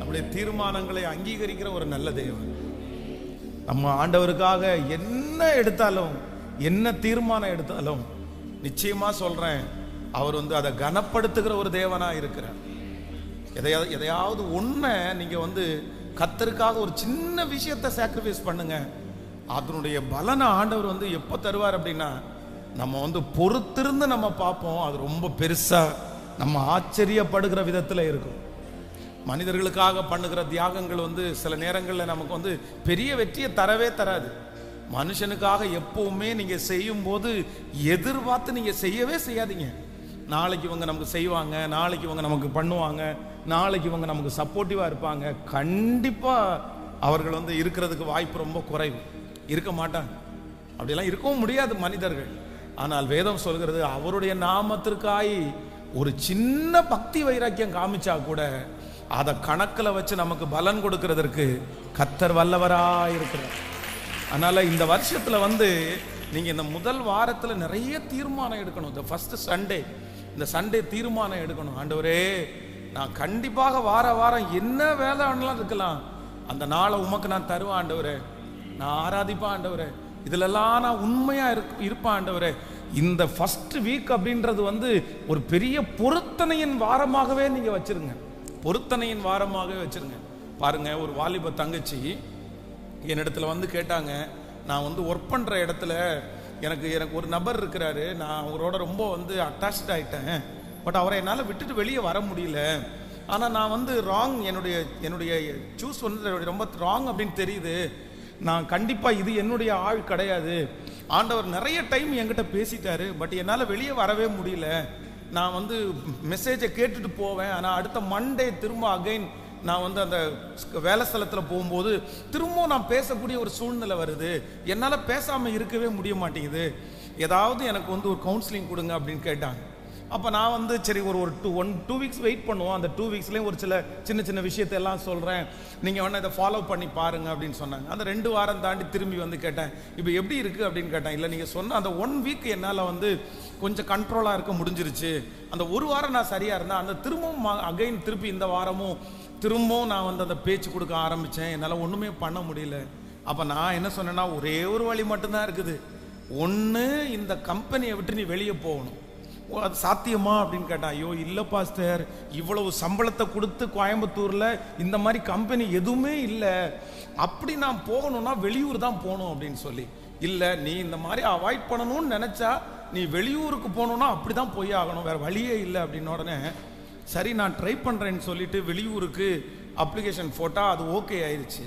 நம்முடைய தீர்மானங்களை அங்கீகரிக்கிற ஒரு நல்ல தேவன். நம்ம ஆண்டவருக்காக என்ன எடுத்தாலும், என்ன தீர்மானம் எடுத்தாலும் நிச்சயமா சொல்றேன், அவர் அதை கனப்படுத்துகிற ஒரு தேவனா இருக்கிறார். எதையாவது ஒன்றை நீங்க கர்த்தருக்காக ஒரு சின்ன விஷயத்தை சாக்ரிஃபைஸ் பண்ணுங்க, அதனுடைய பலனை ஆண்டவர் எப்போ தருவார் அப்படின்னா, நம்ம பொறுத்திருந்து நம்ம பார்ப்போம். அது ரொம்ப பெருசா நம்ம ஆச்சரியப்படுகிற விதத்தில் இருக்கும். மனிதர்களுக்காக பண்ணுகிற தியாகங்கள் சில நேரங்களில் நமக்கு பெரிய வெற்றியை தரவே தராது. மனுஷனுக்காக எப்பவுமே நீங்க செய்யும் போது எதிர்பார்த்து நீங்க செய்யவே செய்யாதீங்க. நாளைக்கு இவங்க நமக்கு செய்வாங்க, நாளைக்கு இவங்க நமக்கு பண்ணுவாங்க, நாளைக்கு இவங்க நமக்கு சப்போர்ட்டிவா இருப்பாங்க. கண்டிப்பா அவர்கள் இருக்கிறதுக்கு வாய்ப்பு ரொம்ப குறைவு, இருக்க மாட்டாங்க. அப்படியெல்லாம் இருக்கவும் முடியாது மனிதர்கள். ஆனால் வேதம் சொல்கிறது, அவருடைய நாமத்திற்காய் ஒரு சின்ன பக்தி வைராக்கியம் காமிச்சா கூட அதை கணக்கில் வச்சு நமக்கு பலன் கொடுக்கிறதற்கு கர்த்தர் வல்லவராய் இருக்கிறார். அதனால இந்த வருஷத்துல நீங்க இந்த முதல் வாரத்துல நிறைய தீர்மானம் எடுக்கணும். இந்த ஃபர்ஸ்ட் சண்டே, இந்த சண்டே தீர்மானம் எடுக்கணும். ஆண்டவரே, நான் கண்டிப்பாக வாரம் என்ன வேலை ஆனாலும் இருக்கலாம், அந்த நாளை உமக்கு நான் தருவேன் ஆண்டவரே, நான் ஆராதிப்பேன் ஆண்டவரே, இதுலெல்லாம் நான் உண்மையா இருப்பேன் ஆண்டவரே. இந்த ஃபர்ஸ்ட் வீக் அப்படின்றது ஒரு பெரிய பொருத்தனையின் வாரமாகவே நீங்க வச்சிருங்க, பொருத்தனையின் வாரமாகவே வச்சிருங்க. பாருங்க, ஒரு வாலிப தங்கச்சி என்னிடத்துல கேட்டாங்க, நான் ஒர்க் பண்ற இடத்துல எனக்கு ஒரு நபர் இருக்கிறாரு, நான் அவரோட ரொம்ப அட்டாச்ட் ஆயிட்டேன், பட் அவரை என்னால் விட்டுட்டு வெளியே வர முடியல. ஆனால் நான் ராங், என்னுடைய சூஸ் ரொம்ப ராங் அப்படின்னு தெரியுது. நான் கண்டிப்பாக இது என்னுடைய ஆள் கிடையாது. ஆண்டவர் நிறைய டைம் என்கிட்ட பேசிட்டாரு, பட் என்னால் வெளியே வரவே முடியல. நான் மெசேஜை கேட்டுட்டு போவேன், ஆனால் அடுத்த மண்டே திரும்ப அகைன் நான் அந்த வேலை ஸ்தலத்தில் போகும்போது திரும்பவும் நான் பேசக்கூடிய ஒரு சூழ்நிலை வருது. என்னால் பேசாமல் இருக்கவே முடிய மாட்டேங்குது. ஏதாவது எனக்கு ஒரு கவுன்சிலிங் கொடுங்க அப்படின்னு கேட்டாங்க. அப்போ நான் சரி ஒரு 2 வீக்ஸ் வெயிட் பண்ணுவோம், அந்த 2 வீக்ஸ்லேயும் ஒரு சின்ன சின்ன விஷயத்தெல்லாம் சொல்கிறேன், நீங்கள் வேணால் இதை ஃபாலோ பண்ணி பாருங்கள் அப்படின்னு சொன்னாங்க. அந்த 2 வாரம் தாண்டி திரும்பி கேட்டேன், இப்போ எப்படி இருக்குது அப்படின்னு கேட்டேன். இல்லை, நீங்கள் சொன்ன அந்த 1 வீக் என்னால் கொஞ்சம் கண்ட்ரோலாக இருக்க முடிஞ்சிருச்சு, அந்த 1 வாரம் நான் சரியாக இருந்தேன், அந்த திரும்பவும் அகைன் திருப்பி இந்த வாரமும் திரும்பவும் நான் அந்த பேச்சு கொடுக்க ஆரம்பித்தேன், என்னால் ஒன்றுமே பண்ண முடியல. அப்போ நான் என்ன சொன்னேன்னா, ஒரே ஒரு வழி மட்டும்தான் இருக்குது, ஒன்று இந்த கம்பெனியை விட்டு நீ வெளியே போகணும். அது சாத்தியமா அப்படின்னு கேட்டான். ஐயோ இல்லை பாஸ்டர், இவ்வளவு சம்பளத்தை கொடுத்து கோயம்புத்தூரில் இந்த மாதிரி கம்பெனி எதுவுமே இல்லை, அப்படி நான் போகணும்னா வெளியூர் தான் போகணும் அப்படின்னு சொல்லி. இல்லை, நீ இந்த மாதிரி அவாய்ட் பண்ணணும்னு நினச்சா நீ வெளியூருக்கு போகணுன்னா அப்படி தான் போய் ஆகணும், வேறு வழியே இல்லை அப்படின்னு. உடனே சரி நான் ட்ரை பண்ணுறேன்னு சொல்லிட்டு வெளியூருக்கு அப்ளிகேஷன் போட்டால் அது ஓகே ஆயிடுச்சு.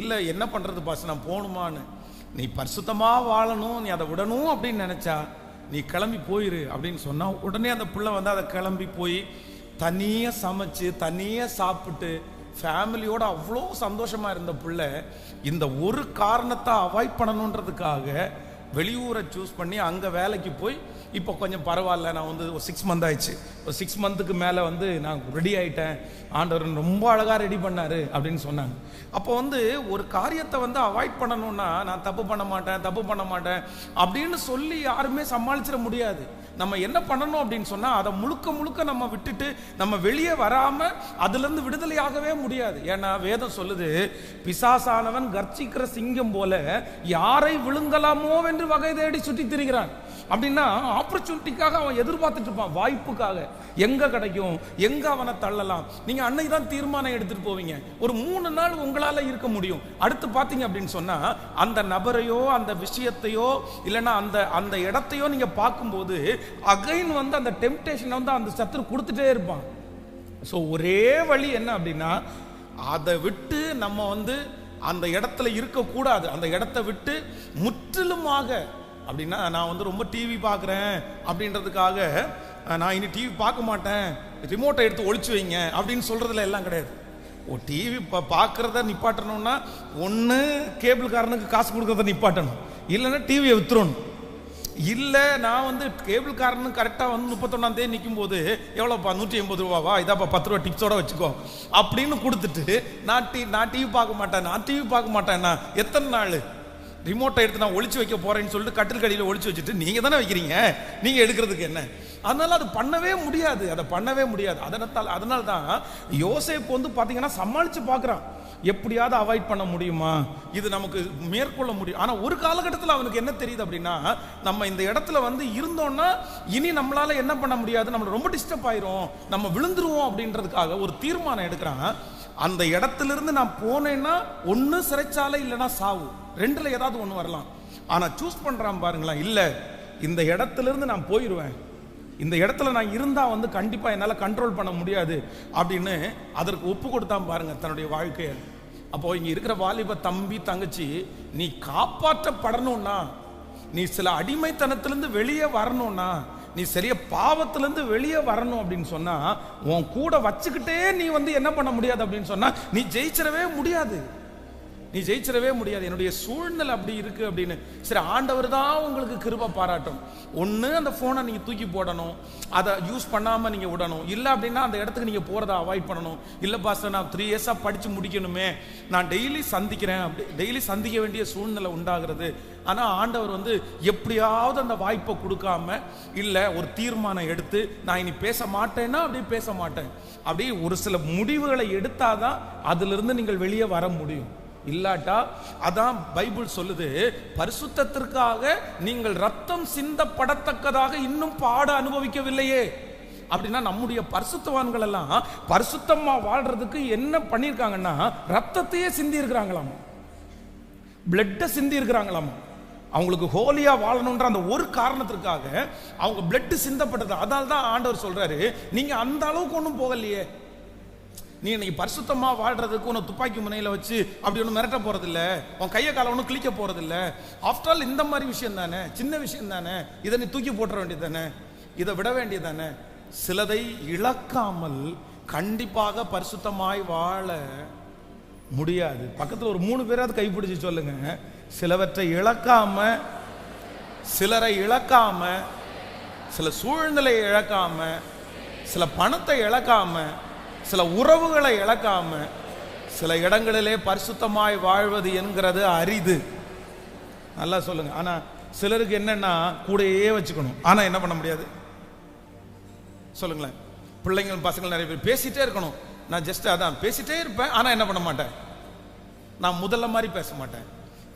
இல்லை, என்ன பண்ணுறது பாஸ், நான் போகணுமான்னு. நீ பரிசுத்தமாக வாழணும், நீ அதை விடணும் அப்படின்னு நினச்சா நீ கிளம்பி போயிரு அப்படின்னு சொன்னால், உடனே அந்த பிள்ளை அதை கிளம்பி போய் தனியாக சமைச்சு தனியாக சாப்பிட்டு ஃபேமிலியோட அவ்வளோ சந்தோஷமாக இருந்த பிள்ளை இந்த ஒரு காரணத்தை அவாய்ட் பண்ணணுன்றதுக்காக வெளியூரை சூஸ் பண்ணி அங்கே வேலைக்கு போய் இப்போ கொஞ்சம் பரவாயில்ல, நான் ஒரு 6 மந்த் ஆயிடுச்சு, ஒரு 6 மந்த்துக்கு மேலே நான் ரெடி ஆகிட்டேன், ஆண்டவர் ரொம்ப அழகாக ரெடி பண்ணார் அப்படின்னு சொன்னாங்க. அப்போ ஒரு காரியத்தை அவாய்ட் பண்ணணும்னா, நான் தப்பு பண்ண மாட்டேன் அப்படின்னு சொல்லி யாருமே சமாளிச்சிட முடியாது. நம்ம என்ன பண்ணணும் அப்படின்னு சொன்னால், அதை முழுக்க நம்ம விட்டுட்டு நம்ம வெளியே வராமல் அதுலேருந்து விடுதலையாகவே முடியாது. ஏன்னா வேதம் சொல்லுது, பிசாசானவன் கர்ச்சிக்கிற சிங்கம் போல யாரை விழுங்கலாமோ என்று வகை தேடி சுற்றி திரிகிறான். அப்படின்னா ஆப்பர்ச்சுனிட்டிக்காக அவன் எதிர்பார்த்துட்டு இருப்பான், வாய்ப்புக்காக எங்க கிடைக்கும், எங்க அவனை தள்ளலாம். நீங்க அன்னைக்கு தான் தீர்மானம் எடுத்துட்டு போவீங்க, ஒரு 3 நாள் உங்களால இருக்க முடியும். அடுத்து பாத்தீங்க அப்படின்னு சொன்னா, அந்த நபரையோ அந்த விஷயத்தையோ இல்லைன்னா அந்த இடத்தையோ நீங்க பார்க்கும்போது அகைன் அந்த டெம்ப்டேஷன் அந்த சத்துரு கொடுத்துட்டே இருப்பான். ஸோ ஒரே வழி என்ன அப்படின்னா, அதை விட்டு நம்ம அந்த இடத்துல இருக்கக்கூடாது. அந்த இடத்தை விட்டு முற்றிலுமாக, அப்படின்னா நான் ரொம்ப டிவி பார்க்குறேன் அப்படின்றதுக்காக நான் இனி டிவி பார்க்க மாட்டேன், ரிமோட்டை எடுத்து ஒழிச்சு வைங்க அப்படின்னு சொல்கிறதுல எல்லாம் கிடையாது. டிவி பார்க்குறத நிப்பாட்டணும்னா ஒன்று கேபிள்காரனுக்கு காசு கொடுக்குறத நிப்பாட்டணும், இல்லைன்னா டிவியை வித்துறணும். இல்லை, நான் கேபிள்காரனு கரெக்டாக 31ஆம் தேதி நிற்கும் போது எவ்வளோப்பா 180 ரூபாவா, இதாப்பா 10 ரூபா டிப்ஸோட வச்சுக்கோ அப்படின்னு கொடுத்துட்டு நான் டிவி பார்க்க மாட்டேன். நான் எத்தனை நாள் ரிமோட்டை எடுத்து நான் ஒழிச்சு வைக்க போறேன்னு சொல்லிட்டு கட்டில் கடியில் ஒழிச்சு வச்சுட்டு நீங்க தானே வைக்கிறீங்க, நீங்க எடுக்கிறதுக்கு என்ன? அதனால அது பண்ணவே முடியாது, அதை பண்ணவே முடியாது. அதனால தான் யோசேப்பு வந்து பாத்தீங்கன்னா சமாளிச்சு பார்க்கறான், எப்படியாவது அவாய்ட் பண்ண முடியுமா, இது நமக்கு மேற்கொள்ள முடியும். ஆனா ஒரு காலகட்டத்தில் அவனுக்கு என்ன தெரியுது அப்படின்னா, நம்ம இந்த இடத்துல வந்து இருந்தோம்னா இனி நம்மளால என்ன பண்ண முடியாது, நம்ம ரொம்ப டிஸ்டர்ப் ஆயிரும், நம்ம விழுந்துருவோம் அப்படின்றதுக்காக ஒரு தீர்மானம் எடுக்கிறான். அந்த இடத்திலிருந்து நான் போனேன்னா ஒன்னு சிறைச்சாலை இல்லைன்னா சாவு, ரெண்டுல ஏதாவது ஒண்ணு வரலாம். ஆனா சூஸ் பண்றான் பாருங்களேன், இல்ல இந்த இடத்திலிருந்து நான் போயிடுவேன், இந்த இடத்துல நான் இருந்தா வந்து கண்டிப்பா என்னால கண்ட்ரோல் பண்ண முடியாது அப்படின்னு அதற்கு ஒப்பு கொடுத்தான் பாருங்க தன்னுடைய வாழ்க்கைய. அப்போ இங்க இருக்கிற வாலிப தம்பி தங்கச்சி, நீ காப்பாற்றப்படணும்னா, நீ சில அடிமைத்தனத்திலிருந்து வெளியே வரணும்னா, நீ சரிய பாவத்திலிருந்து வெளியே வரணும் அப்படின்னு சொன்னா, உன் கூட வச்சுக்கிட்டே நீ வந்து என்ன பண்ண முடியாது அப்படின்னு சொன்னா நீ ஜெயிச்சிடவே முடியாது, நீ ஜெயிச்சிடவே முடியாது. என்னுடைய சூழ்நிலை அப்படி இருக்கு அப்படின்னு. சரி, ஆண்டவர் தான் உங்களுக்கு கிருபை பாராட்டும். ஒன்று அந்த ஃபோனை நீங்கள் தூக்கி போடணும், அதை யூஸ் பண்ணாமல் நீங்கள் விடணும். இல்லை அப்படின்னா அந்த இடத்துக்கு நீங்கள் போகிறத அவாய்ட் பண்ணணும். இல்லை பாஸ்டர், நான் 3 இயர்ஸாக படித்து முடிக்கணுமே, நான் டெய்லி சந்திக்கிறேன், அப்படி டெய்லி சந்திக்க வேண்டிய சூழ்நிலை உண்டாகிறது. ஆனால் ஆண்டவர் வந்து எப்படியாவது அந்த வாய்ப்பை கொடுக்காம, இல்லை ஒரு தீர்மானம் எடுத்து நான் இனி பேச மாட்டேன்னா அப்படியே பேச மாட்டேன், அப்படி ஒரு சில முடிவுகளை எடுத்தாதான் அதிலிருந்து நீங்கள் வெளியே வர முடியும். இல்லாட்டா அதான் பைபிள் சொல்லுது, பரிசுத்தத்திற்காக நீங்கள் ரத்தம் சிந்தப்படத்தக்கதாக இன்னும் பாட அனுபவிக்கவில்லையே. அப்படின்னா நம்முடைய பரிசுத்தவான்கள் எல்லாம் பரிசுத்தமா வாழ்றதுக்கு என்ன பண்ணிருக்காங்கன்னா ரத்தத்தையே சிந்தி இருக்கிறாங்களாம், பிளட்ட சிந்தி இருக்கிறாங்களாம். அவங்களுக்கு ஹோலியா வாழணும்ன்ற அந்த ஒரு காரணத்திற்காக அவங்க பிளட் சிந்தப்பட்டது. அதனால தான் ஆண்டவர் சொல்றாரு, நீங்க அந்த அளவுக்கு ஒன்றும் போகலையே, நீ இன்னைக்கு பரிசுத்தமா வாழ்றதுக்கு உன்னை துப்பாக்கி முனையில வச்சு அப்படி ஒன்றும் மிரட்ட போறதில்ல, உன் கையை காலை ஒன்றும் கிளிக்க போறதில்ல. ஆஃப்டர் ஆல் இந்த மாதிரி விஷயம் தானே, சின்ன விஷயம் தானே, இதை நீ தூக்கி போட்டுற வேண்டியது தானே, இதை விட வேண்டியது தானே. சிலதை இழக்காமல் கண்டிப்பாக பரிசுத்தமாய் வாழ முடியாது. பக்கத்தில் ஒரு 3 பேராவது கைப்பிடிச்சு சொல்லுங்க, சிலவற்றை இழக்காம, சிலரை இழக்காம, சில சூழ்நிலையை இழக்காம, சில பணத்தை இழக்காம, சில உறவுகளை இழக்காம, சில இடங்களிலே பரிசுத்தமாய் வாழ்வது என்கிறது அரிது. நல்லா சொல்லுங்க. ஆனா சிலருக்கு என்னன்னா கூடயே வச்சுக்கணும், ஆனா என்ன பண்ண முடியாது சொல்லுங்களேன். பிள்ளைங்கள் பசங்கள் நிறைய பேர் பேசிட்டே இருக்கணும், நான் ஜஸ்ட் அதான் பேசிட்டே இருப்பேன், ஆனா என்ன பண்ண மாட்டேன், நான் முதல்ல மாதிரி பேச மாட்டேன்.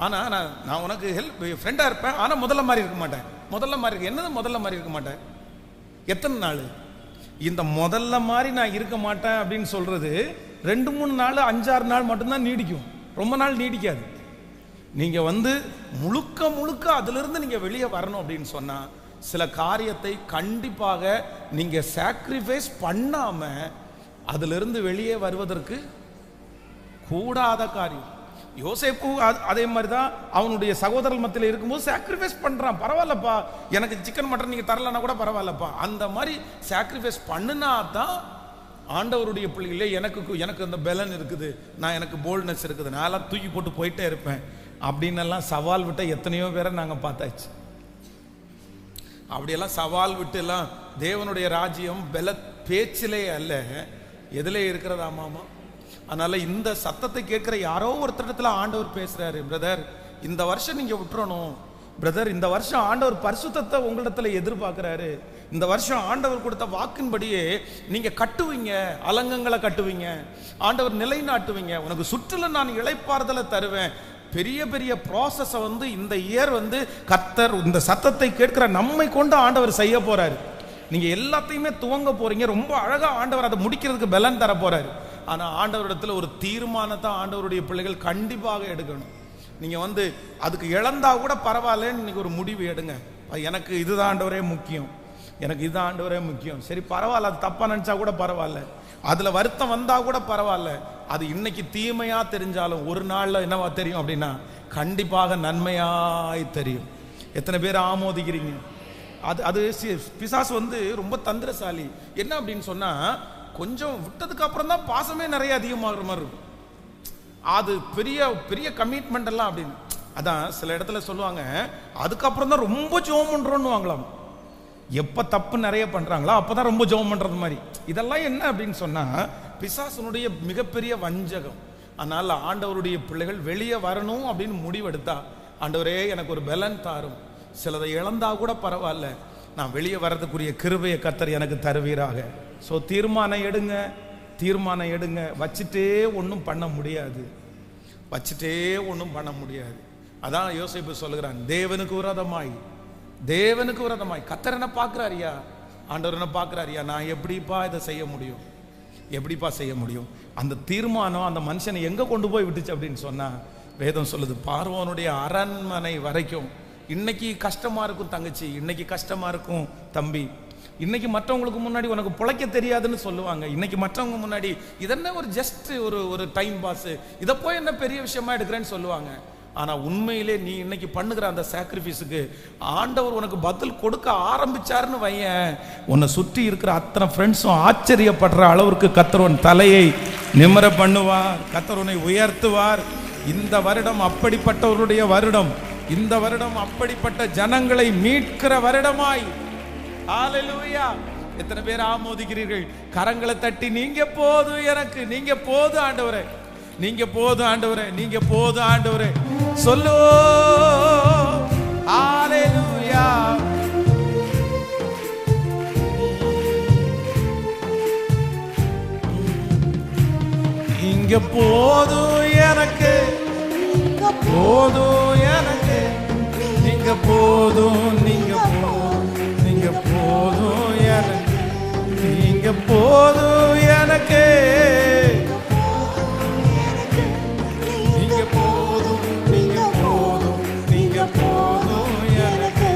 ஆனா நான் உனக்கு ஹெல்ப் ஃப்ரெண்டா இருப்பேன், ஆனா முதல்ல மாதிரி இருக்க மாட்டேன். முதல்ல மாதிரி இருக்கு என்னது, முதல்ல மாதிரி இருக்க மாட்டேன். எத்தனை நாள் இந்த முதல்ல மாதிரி நான் இருக்க மாட்டேன் அப்படின்னு சொல்றது 2-3 நாள் 5-6 நாள் மட்டும்தான் நீடிக்கும், ரொம்ப நாள் நீடிக்காது. நீங்க வந்து முழுக்க முழுக்க அதிலிருந்து நீங்க வெளியே வரணும் அப்படின்னு சொன்னா சில காரியத்தை கண்டிப்பாக நீங்க சாக்ரிஃபைஸ் பண்ணாம அதிலிருந்து வெளியே வருவதற்கு கூடாத காரியம். யோசேப்பு அதே மாதிரி தான் அவனுடைய சகோதரர் மத்தியில் இருக்கும்போது சாக்ரிஃபைஸ் பண்றான். பரவாயில்லப்பா, எனக்கு சிக்கன் மட்டன் நீங்க தரலன்னா கூட பரவாயில்லப்பா, அந்த மாதிரி சாக்ரிஃபைஸ் பண்ணினா தான் ஆண்டவருடைய பிள்ளைகளே எனக்கு அந்த பலன் இருக்குது, நான் எனக்கு போல்ட்னஸ் இருக்குது, நான் எல்லாம் தூக்கி போட்டு போயிட்டே இருப்பேன் அப்படின்னு எல்லாம் சவால் விட்ட எத்தனையோ பேரை நாங்க பார்த்தாச்சு. அப்படியெல்லாம் சவால் விட்டு எல்லாம் தேவனுடைய ராஜ்யம் பல பேச்சிலே அல்ல, எதிலே இருக்கிறதாமாமா. அதனால இந்த சத்தத்தை கேட்கிற யாரோ ஒருத்தரத்துல ஆண்டவர் பேசுறாரு, பிரதர் இந்த வருஷம் நீங்க விட்டுறணும், பிரதர் இந்த வருஷம் ஆண்டவர் பரிசுத்தத்தை உங்களிடத்துல எதிர்பார்க்கிறாரு, இந்த வருஷம் ஆண்டவர் கொடுத்த வாக்கின்படியே நீங்க கட்டுவீங்க, அலங்கங்களை கட்டுவீங்க, ஆண்டவர் நிலைநாட்டுவீங்க, உனக்கு சுற்றுல நான் இளைப்பாறுதலை தருவேன். பெரிய பெரிய ப்ராசஸ் வந்து இந்த இயர் வந்து கர்த்தர் இந்த சத்தத்தை கேட்கிற நம்மை கொண்டு ஆண்டவர் செய்ய போறாரு. நீங்க எல்லாத்தையுமே துவங்க போறீங்க, ரொம்ப அழகா ஆண்டவர் அதை முடிக்கிறதுக்கு பலன் தர போறாரு. ஆனா ஆண்டவரிடத்துல ஒரு தீர்மானத்தை ஆண்டவருடைய பிள்ளைகள் கண்டிப்பாக எடுக்கணும். நீங்க வந்து அதுக்கு இழந்தா கூட பரவாயில்லன்னு இன்னைக்கு ஒரு முடிவு எடுங்க. எனக்கு இதுதான் ஆண்டவரே முக்கியம், எனக்கு இதுதான் ஆண்டவரே முக்கியம். சரி பரவாயில்ல, அது தப்பா நினைச்சா கூட பரவாயில்ல, அதுல வருத்தம் வந்தா கூட பரவாயில்ல, அது இன்னைக்கு தீமையா தெரிஞ்சாலும் ஒரு நாள்ல என்னவா தெரியும் அப்படின்னா கண்டிப்பாக நன்மையாய் தெரியும். எத்தனை பேர் ஆமோதிக்கிறீங்க? அது பிசாசு வந்து ரொம்ப தந்திரசாலி. என்ன அப்படின்னு சொன்னா கொஞ்சம் விட்டதுக்கு அப்புறம் தான் பாசமே நிறைய அதிகமாகிற மாதிரி இருக்கும். அது பெரிய பெரிய கமிட்மெண்ட் எல்லாம் அப்படின்னு. அதான் சில இடத்துல சொல்லுவாங்க, அதுக்கப்புறம் தான் ரொம்ப ஜெபம் பண்றோம்னு வாங்கலாம். எப்ப தப்பு நிறைய பண்றாங்களோ அப்பதான் ரொம்ப ஜெபம் பண்றது மாதிரி. இதெல்லாம் என்ன அப்படின்னு சொன்னா பிசாசனுடைய மிகப்பெரிய வஞ்சகம். அதனால ஆண்டவருடைய பிள்ளைகள் வெளியே வரணும் அப்படின்னு முடிவெடுத்தா, ஆண்டவரே எனக்கு ஒரு பலன் தாரும், சிலதை இழந்தா கூட பரவாயில்ல, நான் வெளியே வர்றதுக்குரிய கிருபையை கர்த்தர் எனக்கு தருவீராக. ஸோ தீர்மானம் எடுங்க, தீர்மானம் எடுங்க. வச்சுட்டே ஒன்றும் பண்ண முடியாது, வச்சுட்டே ஒன்றும் பண்ண முடியாது. அதான் யோசேப்பு சொல்லுகிறான், தேவனுக்கு விரோதமாய் கர்த்தர் என்ன பார்க்குறாரியா, ஆண்டவர் என்ன பார்க்குறாரியா, நான் எப்படிப்பா இதை செய்ய முடியும், எப்படிப்பா செய்ய முடியும்? அந்த தீர்மானம் அந்த மனுஷனை எங்கே கொண்டு போய் விட்டுச்சு அப்படின்னு சொன்னால், வேதம் சொல்லுது, பார்வோனுடைய அரண்மனை வரைக்கும். இன்னைக்கு கஷ்டமாக இருக்கும் தங்கச்சி, இன்னைக்கு கஷ்டமாக இருக்கும் தம்பி, இன்னைக்கு மற்றவங்களுக்கு முன்னாடி உனக்கு பிழைக்க தெரியாதுன்னு சொல்லுவாங்க. இன்னைக்கு மற்றவங்க முன்னாடி இதென்ன ஒரு ஜஸ்ட் ஒரு டைம் பாஸ், இதை போய் என்ன பெரிய விஷயமா எடுக்கிறேன்னு சொல்லுவாங்க. ஆனால் உண்மையிலே நீ இன்னைக்கு பண்ணுகிற அந்த சாக்ரிஃபைஸுக்கு ஆண்டவர் உனக்கு பதில் கொடுக்க ஆரம்பிச்சாருன்னு வையன், உன்னை சுற்றி இருக்கிற அத்தனை ஃப்ரெண்ட்ஸும் ஆச்சரியப்படுற அளவுக்கு கர்த்தர் உன் தலையை நிமிர பண்ணுவார், கர்த்தர் உன்னை உயர்த்துவார். இந்த வருடம் அப்படிப்பட்டவருடைய வருடம், இந்த வருடம் அப்படிப்பட்ட ஜனங்களை மீட்கிற வருடமாய். ஹல்லேலூயா! எத்தனை பேர் ஆமோதிக்கிறீர்கள்? கரங்களை தட்டி, நீங்க போதும் எனக்கு, நீங்க போதும் ஆண்டவரே, நீங்க போதும் ஆண்டவரே, நீங்க போதும் ஆண்டவரே சொல்லு. ஹல்லேலூயா! நீங்க போதும் எனக்கு, போதும் எனக்கு, நீங்க போதும், நீங்க போதும், நீங்க போதும் எனக்கு, நீங்க போதும் எனக்கு, நீங்க போதும், நீங்க போதும், நீங்க போதும் எனக்கு.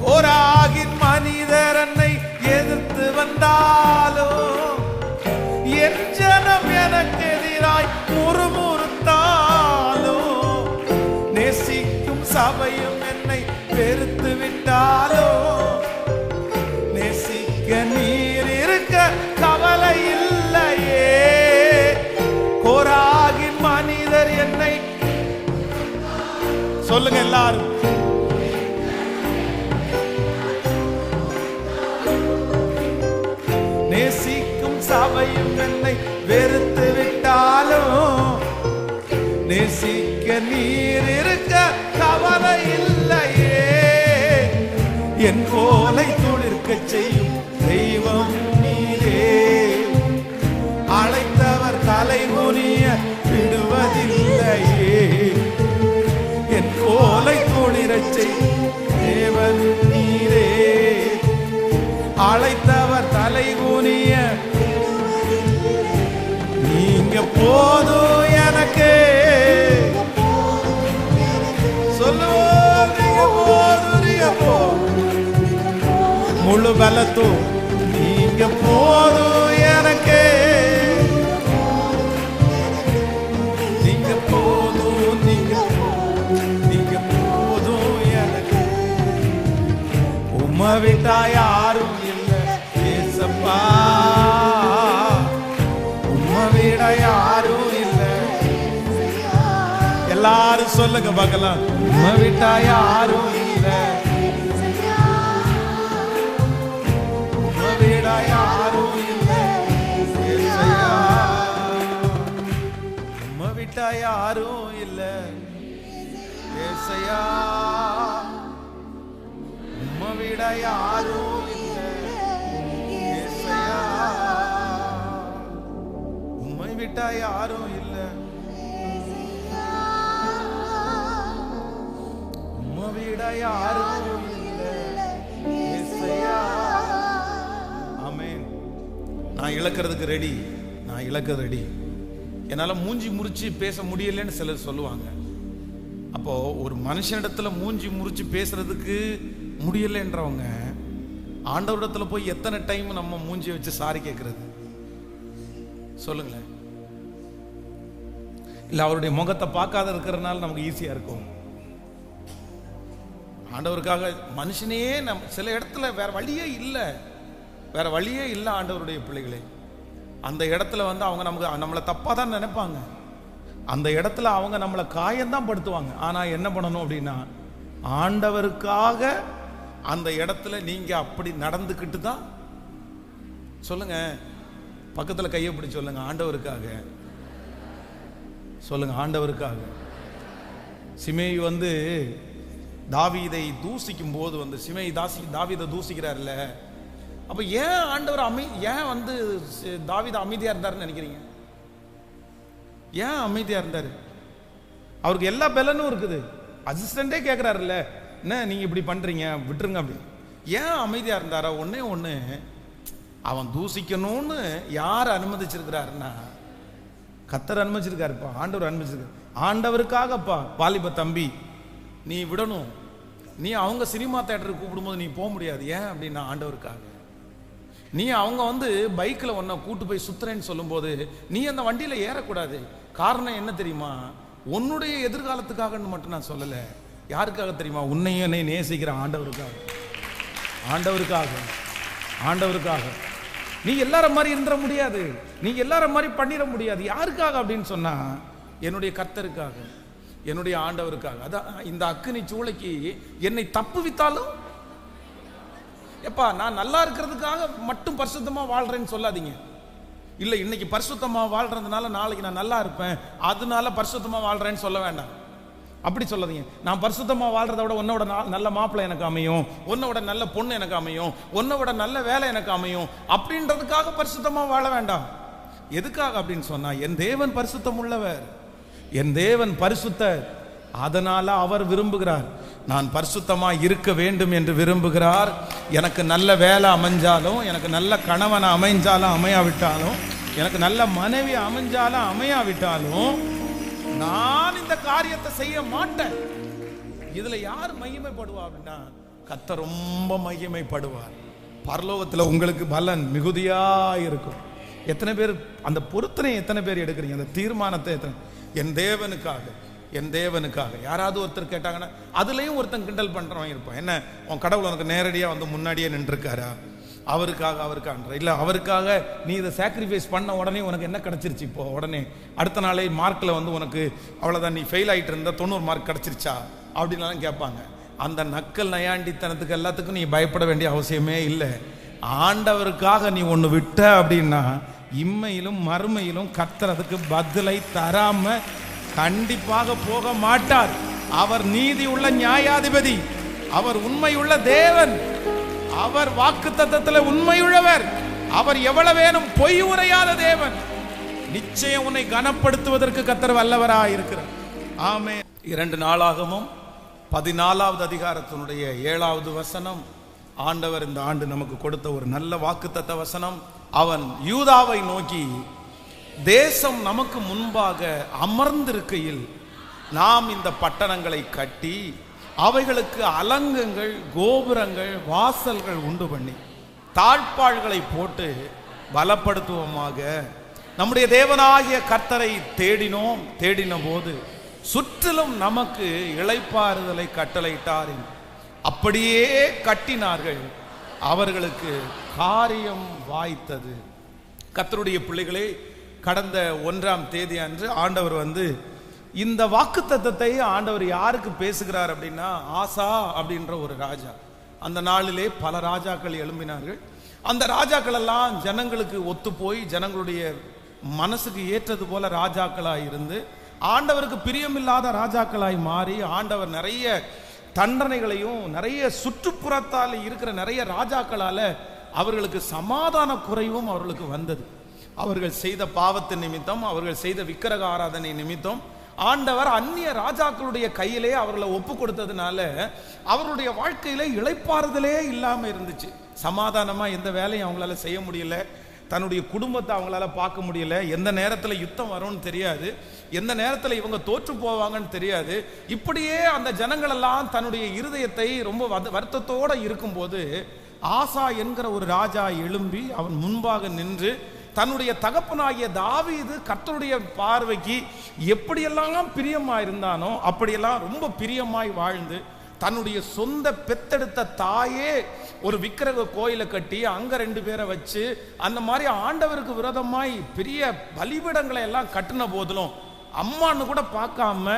கோராகின் மனிதர் என்னை எதிர்த்து வந்தாலும், என் ஜனம் எனக்கு எதிராய் முறுமுறுத்தாலும், நேசிக்கும் சபையும் என்னை வெறுத்து விட்டாலும், நேசிக்க நீர் இருக்க கவலை இல்லையே. கோராகின் மனிதர் என்னை, சொல்லுங்க எல்லாரும், நேசிக்கும் சபையும் என்னை வெறுத்து விட்டாலும், நேசிக்க நீர் இருக்க கவலை இல்லையே. என் கோலை துளிர்க்க செய்யும் தெய்வம் நீரே, அழைத்தவர் தலைமுனிய விடுவதில்லையே. என் கோலை துளிரச் செய்யும் தேவன் நீரே, அழைத்தவர் தலைகுனிய. நீங்க போதும் எனக்கு, சொல்லுவோம், நீங்க போதும், நீங்க போதும், முழு பலத்தும் நீங்க போதும் எனக்கு, நீங்க போதும், நீங்க போதும், நீங்க போதும் எனக்கு. உம்மை விட்டா யாரும் இல்லை ஏசப்பா, உம்மை விட யாரும் இல்லை. எல்லாரும் சொல்லுங்க பார்க்கலாம், உம்மை விட்டா யாரும் இல்லை, உம்மை விட யாரும் இல்லை ஏசையா, உம்மை விட்டா யாரும் இல்லை ஏசையா, உம்மை விட யாரும் இல்லை ஏசையா, உம்மை விட்டா யாரும் இல்லை, உம்மை விட யாரும் இல்லை ஏசையா. ஆமென். நான் இழக்கிறதுக்கு ரெடி, நான் இழக்க ரெடி. என்னால் மூஞ்சி முறிச்சு பேச முடியலன்னு சிலர் சொல்லுவாங்க. அப்போ ஒரு மனுஷனிடத்துல மூஞ்சி முறிச்சு பேசுறதுக்கு முடியலன்றவங்க ஆண்டவரிடத்துல போய் எத்தனை டைம் நம்ம மூஞ்சி வச்சு சாரி கேட்கறது சொல்லுங்களேன். இல்ல அவருடைய முகத்தை பார்க்காத இருக்கிறதுனால நமக்கு ஈஸியா இருக்கும். ஆண்டவருக்காக மனுஷனே சில இடத்துல வேற வழியே இல்லை, வேற வழியே இல்லை. ஆண்டவருடைய பிள்ளைகளே, அந்த இடத்துல அவங்க நம்மளை தப்பா தான் நினைப்பாங்க. அந்த இடத்துல அவங்க நம்மளை காயம்தான் படுத்துவாங்க. ஆனா என்ன பண்ணணும் அப்படின்னா, ஆண்டவருக்காக அந்த இடத்துல நீங்க அப்படி நடந்துக்கிட்டு தான் சொல்லுங்க. பக்கத்துல கையை பிடிச்சு சொல்லுங்க, ஆண்டவருக்காக சொல்லுங்க, ஆண்டவருக்காக. சிமேயி தாவீதை தூசிக்கும் போது வந்து சிமை தாவீதை தூசிக்கிறார்ல, அப்ப ஏன் ஆண்டவர் ஏன் வந்து தாவீது அமைதியா இருந்தாருன்னு நினைக்கிறீங்க? ஏன் அமைதியா இருந்தாரு? அவருக்கு எல்லா பலனும் இருக்குது. அசிஸ்டண்டே கேட்கிறாருல்ல, என்ன நீங்க இப்படி பண்றீங்க, விட்டுருங்க அப்படி. ஏன் அமைதியா இருந்தாரா? ஒன்னே ஒண்ணு, அவன் தூசிக்கணும்னு யார் அனுமதிச்சிருக்கிறாருன்னா கர்த்தர் அனுமதிச்சிருக்காருப்பா, ஆண்டவர் அனுமதிச்சிருக்காரு. ஆண்டவருக்காகப்பா வாலிப தம்பி நீ விடணும். நீ அவங்க சினிமா தியேட்டருக்கு கூப்பிடும்போது நீ போக முடியாது. ஏன் அப்படின்னா ஆண்டவருக்காக. நீ அவங்க வந்து பைக்கில் ஒன்றை கூட்டு போய் சுத்துறேன்னு சொல்லும்போது நீ அந்த வண்டியில் ஏறக்கூடாது. காரணம் என்ன தெரியுமா? உன்னுடைய எதிர்காலத்துக்காகன்னு மட்டும் நான் சொல்லலை. யாருக்காக தெரியுமா? உன்னையும் என்னை நேசிக்கிற ஆண்டவருக்காக. ஆண்டவருக்காக, ஆண்டவருக்காக. நீ எல்லார மாதிரி இருந்துட முடியாது, நீ எல்லார மாதிரி பண்ணிட முடியாது. யாருக்காக அப்படின்னு சொன்னா என்னுடைய கர்த்தருக்காக, என்னுடைய ஆண்டவருக்காக. அதான் இந்த அக்கினி சூளைக்கு என்னை தப்பு வித்தாலும் எப்பா நான் நல்லா இருக்கிறதுக்காக மட்டும் பரிசுத்தமா வாழ்றேன்னு சொல்லாதீங்க. இல்லை இன்னைக்கு பரிசுத்தமா வாழ்றதுனால நாளைக்கு நான் நல்லா இருப்பேன் அதனால பரிசுத்தமா வாழ்றேன்னு சொல்ல வேண்டாம். அப்படி சொல்லாதீங்க. நான் பரிசுத்தமா வாழ்றத விட உன்னோட நல்ல மாப்பிள்ளை எனக்கு அமையும், உன்னோட நல்ல பொண்ணு எனக்கு அமையும், உன்னோட நல்ல வேலை எனக்கு அமையும் அப்படின்றதுக்காக பரிசுத்தமா வாழ வேண்டாம். எதுக்காக அப்படின்னு சொன்னா என் தேவன் பரிசுத்தம் உள்ளவர், என் தேவன் பரிசுத்தர். அதனால அவர் விரும்புகிறார் நான் பரிசுத்தமா இருக்க வேண்டும் என்று விரும்புகிறார். எனக்கு நல்ல வேலை அமைஞ்சாலும், எனக்கு நல்ல கணவன் அமைஞ்சாலும் அமையாவிட்டாலும், எனக்கு நல்ல மனைவி அமைஞ்சாலும் அமையாவிட்டாலும் நான் இந்த காரியத்தை செய்ய மாட்டேன். இதுல யார் மகிமைப்படுவா அப்படின்னா கர்த்தர் ரொம்ப மகிமைப்படுவார். பரலோகத்துல உங்களுக்கு பலன் மிகுதியா இருக்கும். எத்தனை பேர் அந்த பொருத்தனை எத்தனை பேர் எடுக்கிறீங்க? அந்த தீர்மானத்தை எத்தனை? என் தேவனுக்காக, என் தேவனுக்காக. யாராவது ஒருத்தர் கேட்டாங்கன்னா அதுலயும் ஒருத்தன் கிண்டல் பண்றவன் இருப்பான். என்ன உன் கடவுள் உனக்கு நேரடியா வந்து முன்னாடியே நின்றுருக்காரா? அவருக்காக இல்லை, அவருக்காக நீ இதை சாக்ரிஃபைஸ் பண்ண உடனே உனக்கு என்ன கிடைச்சிருச்சு? இப்போ உடனே அடுத்த நாளே மார்க்கில் வந்து உனக்கு அவ்வளோதான், நீ ஃபெயில் ஆகிட்டு இருந்தா 90 மார்க் கிடைச்சிருச்சா அப்படின்லாம் கேட்பாங்க. அந்த நக்கல் நயாண்டித்தனத்துக்கு எல்லாத்துக்கும் நீ பயப்பட வேண்டிய அவசியமே இல்லை. ஆண்டவருக்காக நீ ஒன்று விட்ட அப்படின்னா இம்மையிலும் மறுமையிலும் கர்த்தர் அதுக்கு பதிலை தராம கண்டிப்பாக போக மாட்டார். அவர் நீதி உள்ள நியாயாதிபதி, அவர் உண்மையுள்ள தேவன், அவர் வாக்குத்தத்தத்தில் உண்மையுள்ளவர், அவர் எவ்வளவேனும் பொய் உரையாத தேவன். நிச்சயம் உன்னை கனப்படுத்துவதற்கு கர்த்தர் வல்லவராய் இருக்கிறார். ஆமென். 2 நாளாகமும் 14வது அதிகாரத்தினுடைய 7வது வசனம் ஆண்டவர் இந்த ஆண்டு நமக்கு கொடுத்த ஒரு நல்ல வாக்குத்தத்த வசனம். அவன் யூதாவை நோக்கி, தேசம் நமக்கு முன்பாக அமர்ந்திருக்கையில் நாம் இந்த பட்டணங்களை கட்டி அவைகளுக்கு அலங்கங்கள், கோபுரங்கள், வாசல்கள் உண்டு பண்ணி தாழ்பாள்களை போட்டு பலப்படுத்துவோமாக. நம்முடைய தேவனாகிய கர்த்தரை தேடின போது சுற்றிலும் நமக்கு இளைப்பாறுதலை கட்டளையிட்டார். அப்படியே கட்டினார்கள், அவர்களுக்கு காரியம் வாய்த்தது. கர்த்தருடைய பிள்ளைகளே, கடந்த 1ஆம் தேதி அன்று ஆண்டவர் வந்து இந்த வாக்குத்தத்தத்தை ஆண்டவர் யாருக்கு பேசுகிறார் அப்படின்னா ஆசா அப்படின்ற ஒரு ராஜா. அந்த நாளிலே பல ராஜாக்கள் எழும்பினார்கள். அந்த ராஜாக்கள் எல்லாம் ஜனங்களுக்கு ஒத்து போய் ஜனங்களுடைய மனசுக்கு ஏற்றது போல ராஜாக்களாய் இருந்து ஆண்டவருக்கு பிரியமில்லாத ராஜாக்களாய் மாறி ஆண்டவர் நிறைய தண்டனைகளையும் நிறைய சுற்றுப்புறத்தால் இருக்கிற நிறைய ராஜாக்களால அவர்களுக்கு சமாதான குறைவும் அவர்களுக்கு வந்தது. அவர்கள் செய்த பாவத்தின் நிமித்தம், அவர்கள் செய்த விக்கிரக ஆராதனை நிமித்தம் ஆண்டவர் அந்நிய ராஜாக்களுடைய கையிலே அவர்களை ஒப்பு கொடுத்ததுனால அவருடைய வாழ்க்கையில இளைப்பாறுதலே இல்லாம இருந்துச்சு. சமாதானமா எந்த வேலையும் அவங்களால செய்ய முடியல, தன்னுடைய குடும்பத்தை அவங்களால பார்க்க முடியல. எந்த நேரத்தில் யுத்தம் வரும்னு தெரியாது, எந்த நேரத்தில் இவங்க தோற்று போவாங்கன்னு தெரியாது. இப்படியே அந்த ஜனங்கள் எல்லாம் தன்னுடைய இருதயத்தை ரொம்ப வருத்தத்தோட இருக்கும்போது ஆசா என்கிற ஒரு ராஜா எழும்பி அவன் முன்பாக நின்று தன்னுடைய தகப்பனாகிய தாவீது கர்த்தருடைய பார்வைக்கு எப்படியெல்லாம் பிரியமா இருந்தானோ அப்படியெல்லாம் ரொம்ப பிரியமாய் வாழ்ந்து தன்னுடைய சொந்த பெத்தெடுத்த தாயே ஒரு விக்கிரக கோயிலை கட்டி அங்க 2 பேரை வச்சு அந்த மாதிரி ஆண்டவருக்கு விரோதமாய் பெரிய பலிபீடங்களை எல்லாம் கட்டின போதிலும் அம்மான்னு கூட பார்க்காம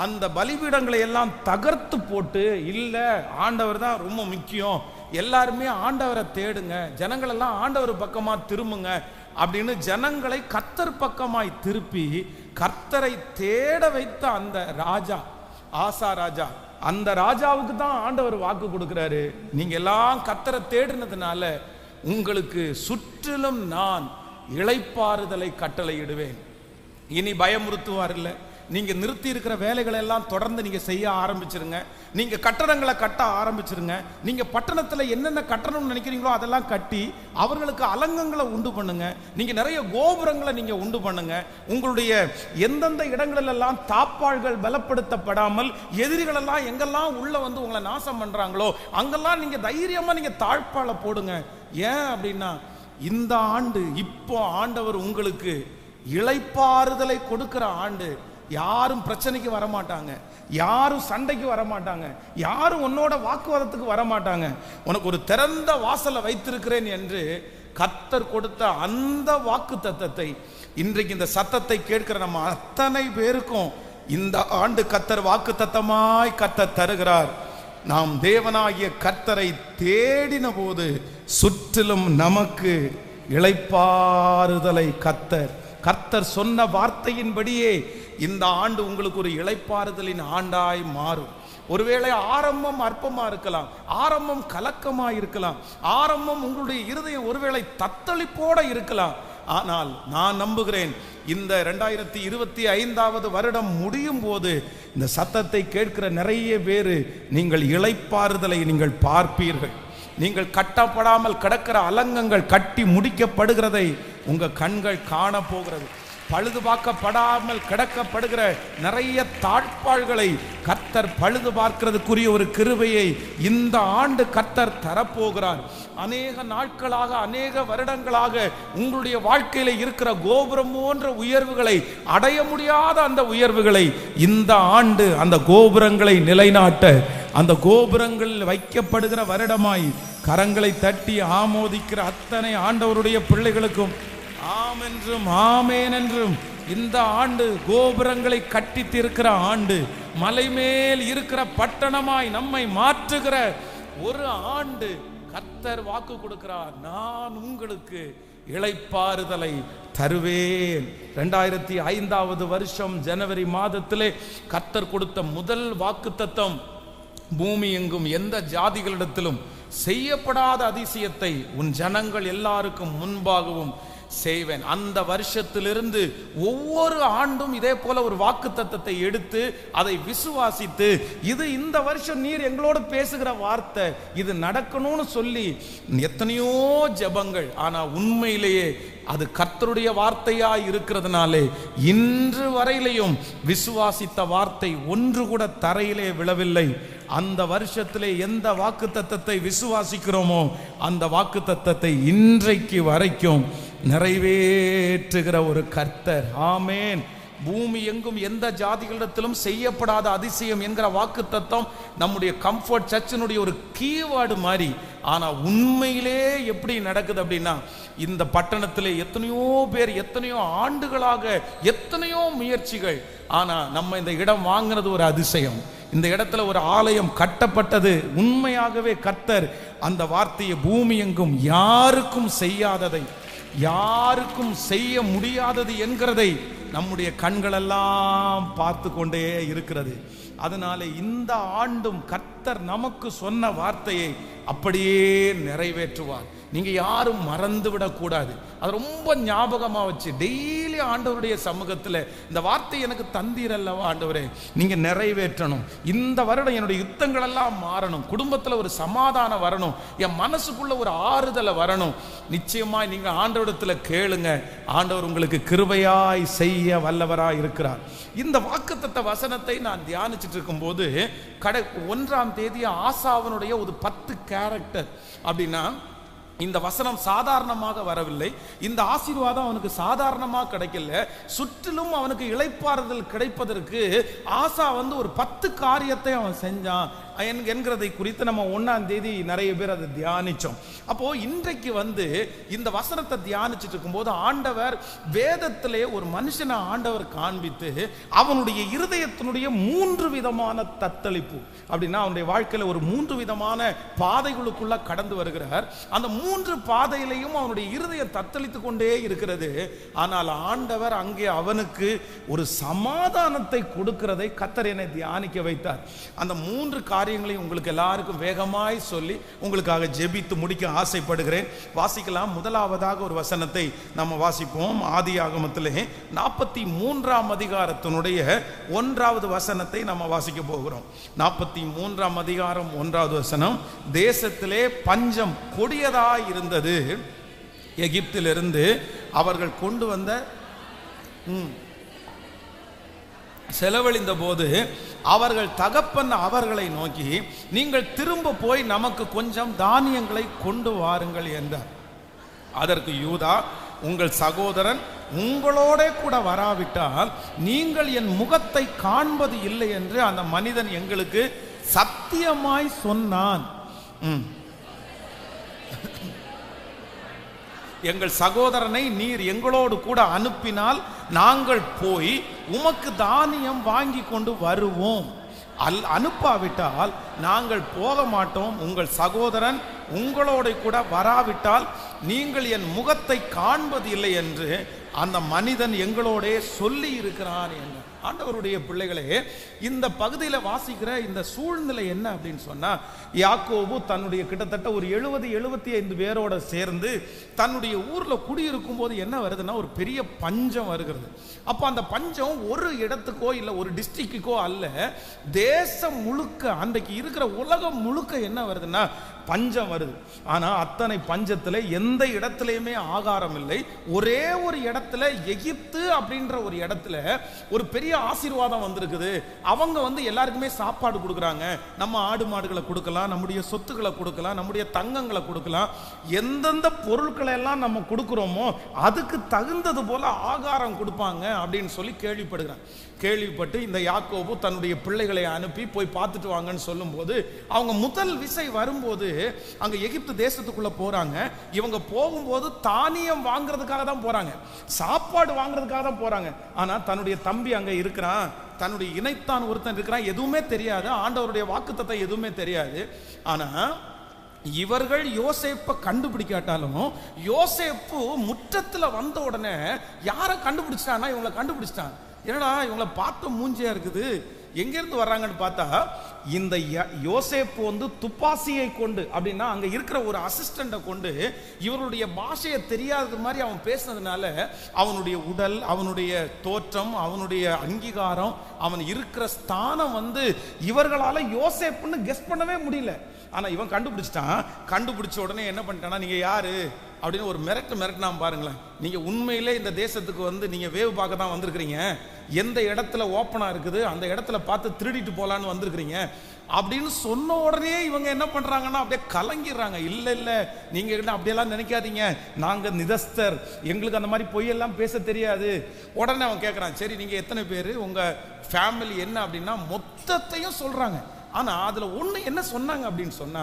அந்த பலிபீடங்களை எல்லாம் தகர்த்து போட்டு, இல்ல ஆண்டவர் தான் ரொம்ப முக்கியம், எல்லாருமே ஆண்டவரை தேடுங்க, ஜனங்கள் எல்லாம் ஆண்டவர் பக்கமா திரும்புங்க அப்படின்னு ஜனங்களை கர்த்தர் பக்கமாய் திருப்பி கர்த்தரை தேட வைத்த அந்த ராஜா ஆசா ராஜா அந்த ராஜாவுக்கு தான் ஆண்டவர் வாக்கு கொடுக்கிறாரு, நீங்க எல்லாம் கர்த்தரை தேடினதுனால உங்களுக்கு சுற்றிலும் நான் இளைப்பாறுதலை கட்டளையிடுவேன். இனி பயமுறுத்துவார் இல்லை. நீங்க நிறுத்தி இருக்கிற வேலைகளை எல்லாம் தொடர்ந்து நீங்க செய்ய ஆரம்பிச்சிருங்க. நீங்க கட்டடங்களை கட்ட ஆரம்பிச்சிருங்க. நீங்க பட்டணத்துல என்னென்ன கட்டணும்னு நினைக்கிறீங்களோ அதெல்லாம் கட்டி அவர்களுக்கு அலங்கங்களை உண்டு பண்ணுங்க. நீங்க நிறைய கோபுரங்களை நீங்க உண்டு பண்ணுங்க. உங்களுடைய எந்தெந்த இடங்களெல்லாம் தாப்பாள்கள் பலப்படுத்தப்படாமல் எதிரிகள் எல்லாம் எங்கெல்லாம் உள்ள வந்து உங்களை நாசம் பண்றாங்களோ அங்கெல்லாம் நீங்க தைரியமா நீங்க தாழ்பாள போடுங்க. ஏன் அப்படின்னா இந்த ஆண்டு இப்போ ஆண்டவர் உங்களுக்கு இளைப்பாறுதலை கொடுக்கிற ஆண்டு. யாரும் பிரச்சனைக்கு வரமாட்டாங்க, யாரும் சண்டைக்கு வரமாட்டாங்க, யாரும் உன்னோட வாக்குவாதத்துக்கு வரமாட்டாங்க. உனக்கு ஒரு திறந்த வாசலை வைத்திருக்கிறேன் என்று கர்த்தர் கொடுத்த அந்த வாக்கு தத்தத்தை இன்றைக்கு இந்த சத்தத்தை கேட்கிற நம்ம அத்தனை பேருக்கும் இந்த ஆண்டு கர்த்தர் வாக்கு தத்தமாய் கர்த்தர் தருகிறார். நாம் தேவனாகிய கர்த்தரை தேடின போது சுற்றிலும் நமக்கு இளைப்பாறுதலை கர்த்தர் சொன்ன வார்த்தையின்படியே இந்த ஆண்டு உங்களுக்கு ஒரு இளைப்பாறுதலின் ஆண்டாய் மாறும். ஒருவேளை ஆரம்பம் அற்பமா இருக்கலாம், ஆரம்பம் கலக்கமா இருக்கலாம், ஆரம்பம் உங்களுடைய இருதயம் ஒருவேளை தத்தளிப்போட இருக்கலாம். ஆனால் நான் நம்புகிறேன் இந்த 2025 வருடம் முடியும் போது இந்த சத்தத்தை கேட்கிற நிறைய பேரு நீங்கள் இளைப்பாறுதலை நீங்கள் பார்ப்பீர்கள். நீங்கள் கட்டப்படாமல் கிடக்கிற அலங்கங்கள் கட்டி முடிக்கப்படுகிறதை உங்க கண்கள் காண போகிறது. பழுது பார்க்கப்படாமல் கிடக்கப்படுகிற நிறைய தாழ்பாள்களை கர்த்தர் பழுது பார்க்கிறதுக்குரிய ஒரு கிருபையை இந்த ஆண்டு கர்த்தர் தரப்போகிறார். அநேக நாட்களாக அநேக வருடங்களாக உங்களுடைய வாழ்க்கையில இருக்கிற கோபுரம் போன்ற உயர்வுகளை அடைய முடியாத அந்த உயர்வுகளை இந்த ஆண்டு அந்த கோபுரங்களை நிலைநாட்ட அந்த கோபுரங்களில் வைக்கப்படுகிற வருடமாய் கரங்களை தட்டி ஆமோதிக்கிற அத்தனை ஆண்டவருடைய பிள்ளைகளுக்கும் ஆம் என்றும் ஆமேன் என்றும். இந்த ஆண்டு கோபுரங்களை கட்டி தீர்க்கிற ஆண்டு, மலை மேல் இருக்கிற பட்டணமாய் நம்மை மாற்றுகிற ஒரு ஆண்டு கர்த்தர் வாக்கு கொடுக்கிறார். நான் உங்களுக்கு இளைப்பாறுதலை தருவேன். 2005 வருஷம் ஜனவரி மாதத்திலே கர்த்தர் கொடுத்த முதல் வாக்குத்தத்தம், பூமி எங்கும் எந்த ஜாதிகளிடத்திலும் செய்யப்படாத அதிசயத்தை உன் ஜனங்கள் எல்லாருக்கும் முன்பாகவும் செய்வேன். அந்த வருஷத்திலிருந்து ஒவ்வொரு ஆண்டும் இதே போல ஒரு வாக்குத்தத்தத்தை எடுத்து அதை விசுவாசித்து, இது இந்த வருஷம் நீர் எங்களோடு பேசுகிற வார்த்தை, இது நடக்கணும்னு சொல்லி எத்தனையோ ஜெபங்கள். ஆனா உண்மையிலேயே அது கர்த்தருடைய வார்த்தையா இருக்கிறதுனாலே இன்று வரையிலையும் விசுவாசித்த வார்த்தை ஒன்று கூட தரையிலே விழவில்லை. அந்த வருஷத்திலே எந்த வாக்குத்தத்தத்தை விசுவாசிக்கிறோமோ அந்த வாக்குத்தத்தத்தை இன்றைக்கு வரைக்கும் நிறைவேற்றுகிற ஒரு கர்த்தர். ஆமேன். பூமி எங்கும் எந்த ஜாதிகளிடத்திலும் செய்யப்படாத அதிசயம் என்கிற வாக்குத்தத்தம் நம்முடைய கம்ஃபர்ட் சர்ச்சினுடைய ஒரு கீவேர்டு மாதிரி. ஆனா உண்மையிலே எப்படி நடக்குது அப்படின்னா, இந்த பட்டணத்திலே எத்தனையோ பேர் எத்தனையோ ஆண்டுகளாக எத்தனையோ முயற்சிகள், ஆனா நம்ம இந்த இடம் வாங்கினது ஒரு அதிசயம். இந்த இடத்துல ஒரு ஆலயம் கட்டப்பட்டது உண்மையாகவே கர்த்தர் அந்த வார்த்தையை பூமி எங்கும் யாருக்கும் செய்யாததை, யாருக்கும் செய்ய முடியாதது என்கிறதை நம்முடைய கண்களெல்லாம் பார்த்து கொண்டே இருக்கிறது. அதனால இந்த ஆண்டும் கர்த்தர் நமக்கு சொன்ன வார்த்தையை அப்படியே நிறைவேற்றுவார். நீங்க யாரும் மறந்து விடக்கூடாது. அது ரொம்ப ஞாபகமா வச்சு டெய்லி ஆண்டவருடைய சமூகத்தில் இந்த வார்த்தை எனக்கு தந்தீரல்லவா ஆண்டவரே, நீங்க நிறைவேற்றணும். இந்த வருடம் என்னுடைய யுத்தங்கள் எல்லாம் மாறணும், குடும்பத்தில் ஒரு சமாதானம் வரணும், என் மனசுக்குள்ள ஒரு ஆறுதலை வரணும். நிச்சயமாய் நீங்க ஆண்டவரிடத்தில் கேளுங்க, ஆண்டவர் உங்களுக்கு கிருபையாய் செய்ய வல்லவராய் இருக்கிறார். இந்த வாக்குத்தத்த வசனத்தை நான் தியானிச்சுட்டு இருக்கும் போது 1ஆம் தேதி ஆசாவனுடைய ஒரு 10 கேரக்டர் அப்படின்னா, இந்த வசனம் சாதாரணமாக வரவில்லை, இந்த ஆசீர்வாதம் அவனுக்கு சாதாரணமாக கிடைக்கல. சுற்றிலும் அவனுக்கு இளைப்பாறுதல் கிடைப்பதற்கு ஆசா ஒரு 10 காரியத்தை அவன் செஞ்சான். என்கிறதை குறித்து நம்ம 1ஆம் தேதி நிறைய பேர் அதை தியானிச்சோம். அப்போ இன்றைக்கு வந்து இந்த வசனத்தை தியானிச்சுட்டு இருக்கும்போது ஆண்டவர் வேதத்திலே ஒரு மனுஷனை ஆண்டவர் காண்பித்து அவனுடைய இருதயத்தினுடைய 3 விதமான தத்தளிப்பு அப்படின்னா அவனுடைய வாழ்க்கையில ஒரு 3 விதமான பாதைகளுக்குள்ள கடந்து வருகிறார். அந்த 3 பாதையிலையும் அவனுடைய இருதயம் தத்தளித்து கொண்டே இருக்கிறது. ஆனால் ஆண்டவர் அங்கே அவனுக்கு ஒரு சமாதானத்தை கொடுக்கிறதை கர்த்தர் என்னை தியானிக்க வைத்தார். அந்த 3 காரியங்களையும் உங்களுக்கு எல்லாருக்கும் வேகமாய் சொல்லி உங்களுக்காக ஜெபித்து முடிக்க ஆசைப்படுகிறேன். வாசிக்கலாம். முதலாவதாக ஒரு வசனத்தை நம்ம வாசிப்போம். ஆதியாகமத்திலே 43ஆம் அதிகாரத்தினுடைய 1வது வசனத்தை நம்ம வாசிக்க போகிறோம். 43ஆம் அதிகாரம் 1வது வசனம். தேசத்திலே பஞ்சம் கொடியதாய் இருந்தது. எகிப்திலிருந்து அவர்கள் கொண்டு வந்த செலவழிந்த போது அவர்கள் தகப்பன் அவர்களை நோக்கி, நீங்கள் திரும்ப போய் நமக்கு கொஞ்சம் தானியங்களை கொண்டு வாருங்கள் என்றார். அதற்கு யூதா, உங்கள் சகோதரன் உங்களோட கூட வராவிட்டால் நீங்கள் என் முகத்தை காண்பது இல்லை என்று அந்த மனிதன் எங்களுக்கு சத்தியமாய் சொன்னான். எங்கள் சகோதரனை நீர் எங்களோடு கூட அனுப்பினால் நாங்கள் போய் உமக்கு தானியம் வாங்கி கொண்டு வருவோம். அனுப்பாவிட்டால் நாங்கள் போக மாட்டோம். உங்கள் சகோதரன் உங்களோட கூட வராவிட்டால் நீங்கள் என் முகத்தை காண்பது இல்லை என்று அந்த மனிதன் எங்களோட சொல்லி இருக்கிறான் என்று. ஆண்டவருடைய பிள்ளைகளே, இந்த பகுதியில் வாசிக்கிற இந்த சூழ்நிலை என்ன அப்படின்னு சொன்னா, யாக்கோபு தன்னுடைய கிட்டத்தட்ட ஒரு 70-75 பேரோட சேர்ந்து தன்னுடைய ஊர்ல குடியிருக்கும் போது என்ன வருதுன்னா ஒரு பெரிய பஞ்சம் வருகிறது. அப்ப அந்த பஞ்சம் ஒரு இடத்துக்கோ இல்லை ஒரு டிஸ்ட்ரிக்டுக்கோ அல்ல, தேசம் முழுக்க, அன்றைக்கு இருக்கிற உலகம் முழுக்க என்ன வருதுன்னா பஞ்சம் வருது. ஆனா அத்தனை பஞ்சத்துல எந்த இடத்துலயுமே ஆகாரம் இல்லை. ஒரே ஒரு இடத்துல, எகிப்து அப்படின்ற ஒரு இடத்துல ஒரு பெரிய ஆசீர்வாதம் வந்திருக்குது. அவங்க வந்து எல்லாருக்குமே சாப்பாடு கொடுக்குறாங்க. நம்ம ஆடு மாடுகளை கொடுக்கலாம், நம்முடைய சொத்துக்களை கொடுக்கலாம், நம்முடைய தங்கங்களை கொடுக்கலாம். எந்தெந்த பொருட்களை எல்லாம் நம்ம கொடுக்குறோமோ அதுக்கு தகுந்தது போல ஆகாரம் கொடுப்பாங்க அப்படின்னு சொல்லி கேள்விப்பட்டு இந்த யாக்கோபு தன்னுடைய பிள்ளைகளை அனுப்பி போய் பார்த்துட்டு வாங்கன்னு சொல்லும் போது அவங்க முதல் விசை வரும்போது அங்க எகிப்து தேசத்துக்குள்ள போறாங்க. இவங்க போகும்போது தானியம் வாங்குறதுக்காக தான் போறாங்க, சாப்பாடு வாங்குறதுக்காக தான் போறாங்க. ஆனா தன்னுடைய தம்பி அங்க இருக்கிறான், தன்னுடைய இணைத்தான் ஒருத்தன் இருக்கிறான். எதுவுமே தெரியாது, ஆண்டவருடைய வாக்குத்தத்தம் எதுவுமே தெரியாது. ஆனா இவர்கள் யோசேப்பை கண்டுபிடிக்காட்டாலும் யோசேப்பு முற்றத்துல வந்த உடனே யாரை கண்டுபிடிச்சிட்டான்னா இவங்களை கண்டுபிடிச்சிட்டான். என்னடா இவங்களை பார்த்த மூஞ்சியா இருக்குது, எங்கிருந்து வர்றாங்கன்னு பார்த்தா இந்த யோசேப்பு வந்து துப்பாசியை கொண்டு, அப்படின்னா அங்க இருக்கிற ஒரு அசிஸ்டண்ட்டை கொண்டு இவருடைய பாஷையை தெரியாதது மாதிரி அவன் பேசினதுனால அவனுடைய உடல், அவனுடைய தோற்றம், அவனுடைய அங்கீகாரம், அவன் இருக்கிற ஸ்தானம் வந்து இவர்களால யோசேப்புன்னு கெஸ் பண்ணவே முடியல. ஆனா இவன் கண்டுபிடிச்சிட்டான். கண்டுபிடிச்ச உடனே என்ன பண்ணிட்டானா, நீங்க யாரு அப்படின்னு ஒரு மிரட்டினா பாருங்களேன். நீங்க உண்மையிலே இந்த தேசத்துக்கு வந்து நீங்க வேவு பார்க்க தான் வந்திருக்கிறீங்க, எந்த இடத்துல ஓப்பனா இருக்குது அந்த இடத்துல பார்த்து திருடிட்டு போலான்னு வந்திருக்கிறீங்க அப்படின்னு சொன்ன உடனே இவங்க என்ன பண்றாங்கன்னா அப்படியே கலங்கிடுறாங்க. இல்ல நீங்க அப்படியெல்லாம் நினைக்காதீங்க, நாங்க நிதஸ்தர், எங்களுக்கு அந்த மாதிரி பொய்யெல்லாம் பேச தெரியாது. உடனே அவன் கேட்கறான், சரி நீங்க எத்தனை பேரு, உங்க ஃபேமிலி என்ன அப்படின்னா மொத்தத்தையும் சொல்றாங்க. ஆனா அதுல ஒண்ணு என்ன சொன்னாங்க அப்படின்னு சொன்னா,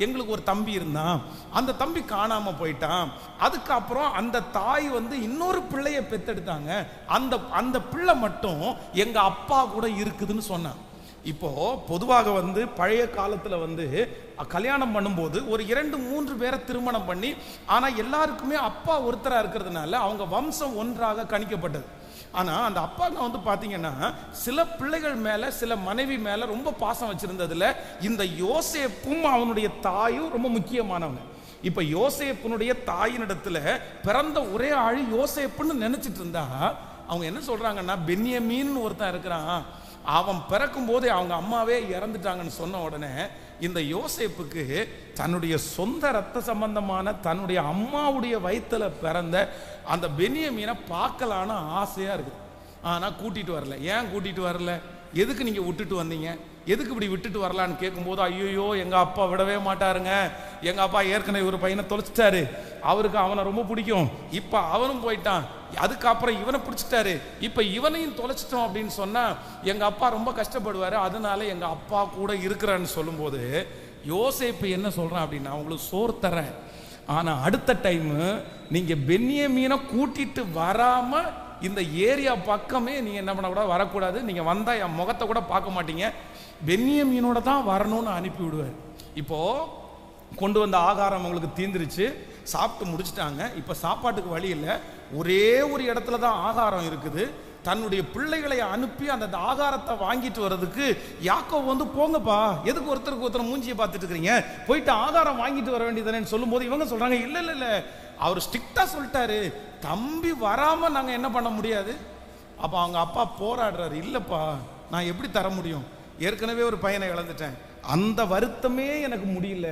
எங்களுக்கு ஒரு தம்பி இருந்தான், அந்த தம்பி காணாம போயிட்டான், அதுக்கப்புறம் அந்த தாய் வந்து இன்னொரு பிள்ளைய பெத்தெடுத்தாங்க, அந்த பிள்ளை மட்டும் எங்க அப்பா கூட இருக்குதுன்னு சொன்னான். இப்போ பொதுவாக வந்து பழைய காலத்துல வந்து கல்யாணம் பண்ணும்போது ஒரு 2-3 பேரை திருமணம் பண்ணி, ஆனா எல்லாருக்குமே அப்பா ஒருத்தரா இருக்கிறதுனால அவங்க வம்சம் ஒன்றாக கணிக்கப்பட்டது. ஆனா அந்த அப்பாங்க வந்து பாத்தீங்கன்னா சில பிள்ளைகள் மேல, சில மனைவி மேல ரொம்ப பாசம் வச்சிருந்ததுல இந்த யோசேப்பும் அவனுடைய தாயும் ரொம்ப முக்கியமானவங்க. இப்ப யோசேப்புனுடைய தாயினிடத்துல பிறந்த ஒரே ஆள் யோசேப்புன்னு நினைச்சிட்டு இருந்தா அவங்க என்ன சொல்றாங்கன்னா, பென்யமீன் ஒருத்தன் இருக்கிறான், அவன் பிறக்கும் போதே அவங்க அம்மாவே இறந்துட்டாங்கன்னு சொன்ன உடனே இந்த யோசேப்புக்கு தன்னுடைய சொந்த ரத்த சம்பந்தமான தன்னுடைய அம்மாவுடைய வயிற்றுல பிறந்த அந்த பென்யமீனை பார்க்கலான்னு ஆசையா இருக்குது. ஆனால் கூட்டிகிட்டு வரல. ஏன் கூட்டிகிட்டு வரல? எதுக்கு நீங்கள் விட்டுட்டு வந்தீங்க? எதுக்கு இப்படி விட்டுட்டு வரலான்னு கேட்கும்போது, ஐயோ எங்கள் அப்பா விடவே மாட்டாருங்க, எங்கள் அப்பா ஏற்கனவே ஒரு பையனை தொலைச்சிட்டாரு, அவருக்கு அவனை ரொம்ப பிடிக்கும், இப்போ அவனும் போயிட்டான், அதுக்கப்புறம் இவனை பிடிச்சிட்டாரு, இப்போ இவனையும் தொலைச்சிட்டோம் அப்படின்னு சொன்னால் எங்கள் அப்பா ரொம்ப கஷ்டப்படுவார், அதனால எங்கள் அப்பா கூட இருக்கிறான்னு சொல்லும்போது யோசேப்பு என்ன சொல்கிறான் அப்படின்னா, உங்களுக்கு சோறு தரேன், ஆனால் அடுத்த டைமு நீங்கள் பென்யமீனை கூட்டிட்டு வராமல் இந்த ஏரியா பக்கமே நீங்கள் என்ன பண்ணக்கூடாது, வரக்கூடாது, நீங்கள் வந்தால் என் முகத்தை கூட பார்க்க மாட்டீங்க, பென்யமீனோட தான் வரணும்னு அனுப்பி விடுவார். இப்போது கொண்டு வந்த ஆகாரம் அவங்களுக்கு தீந்துருச்சு, சாப்பிட்டு முடிச்சிட்டாங்க, இப்போ சாப்பாட்டுக்கு வழி இல்லை, ஒரே ஒரு இடத்துல தான் ஆகாரம் இருக்குது. தன்னுடைய பிள்ளைகளை அனுப்பி அந்த ஆகாரத்தை வாங்கிட்டு வர்றதுக்கு யாக்கோபு வந்து, போங்கப்பா, எதுக்கு ஒருத்தருக்கு ஒருத்தர் மூஞ்சியை பார்த்துட்டு இருக்கிறீங்க, போயிட்டு ஆகாரம் வாங்கிட்டு வர வேண்டியதானேன்னு சொல்லும்போது இவங்க சொல்கிறாங்க, இல்லை இல்லை இல்லை, அவர் ஸ்ட்ரிக்டாக சொல்லிட்டாரு, தம்பி வராமல் நாங்கள் என்ன பண்ண முடியாது. அப்போ அவங்க அப்பா போராடுறாரு, இல்லைப்பா நான் எப்படி தர முடியும், ஏற்கனவே ஒரு பையனை இழந்துட்டேன், அந்த வருத்தமே எனக்கு முடியல,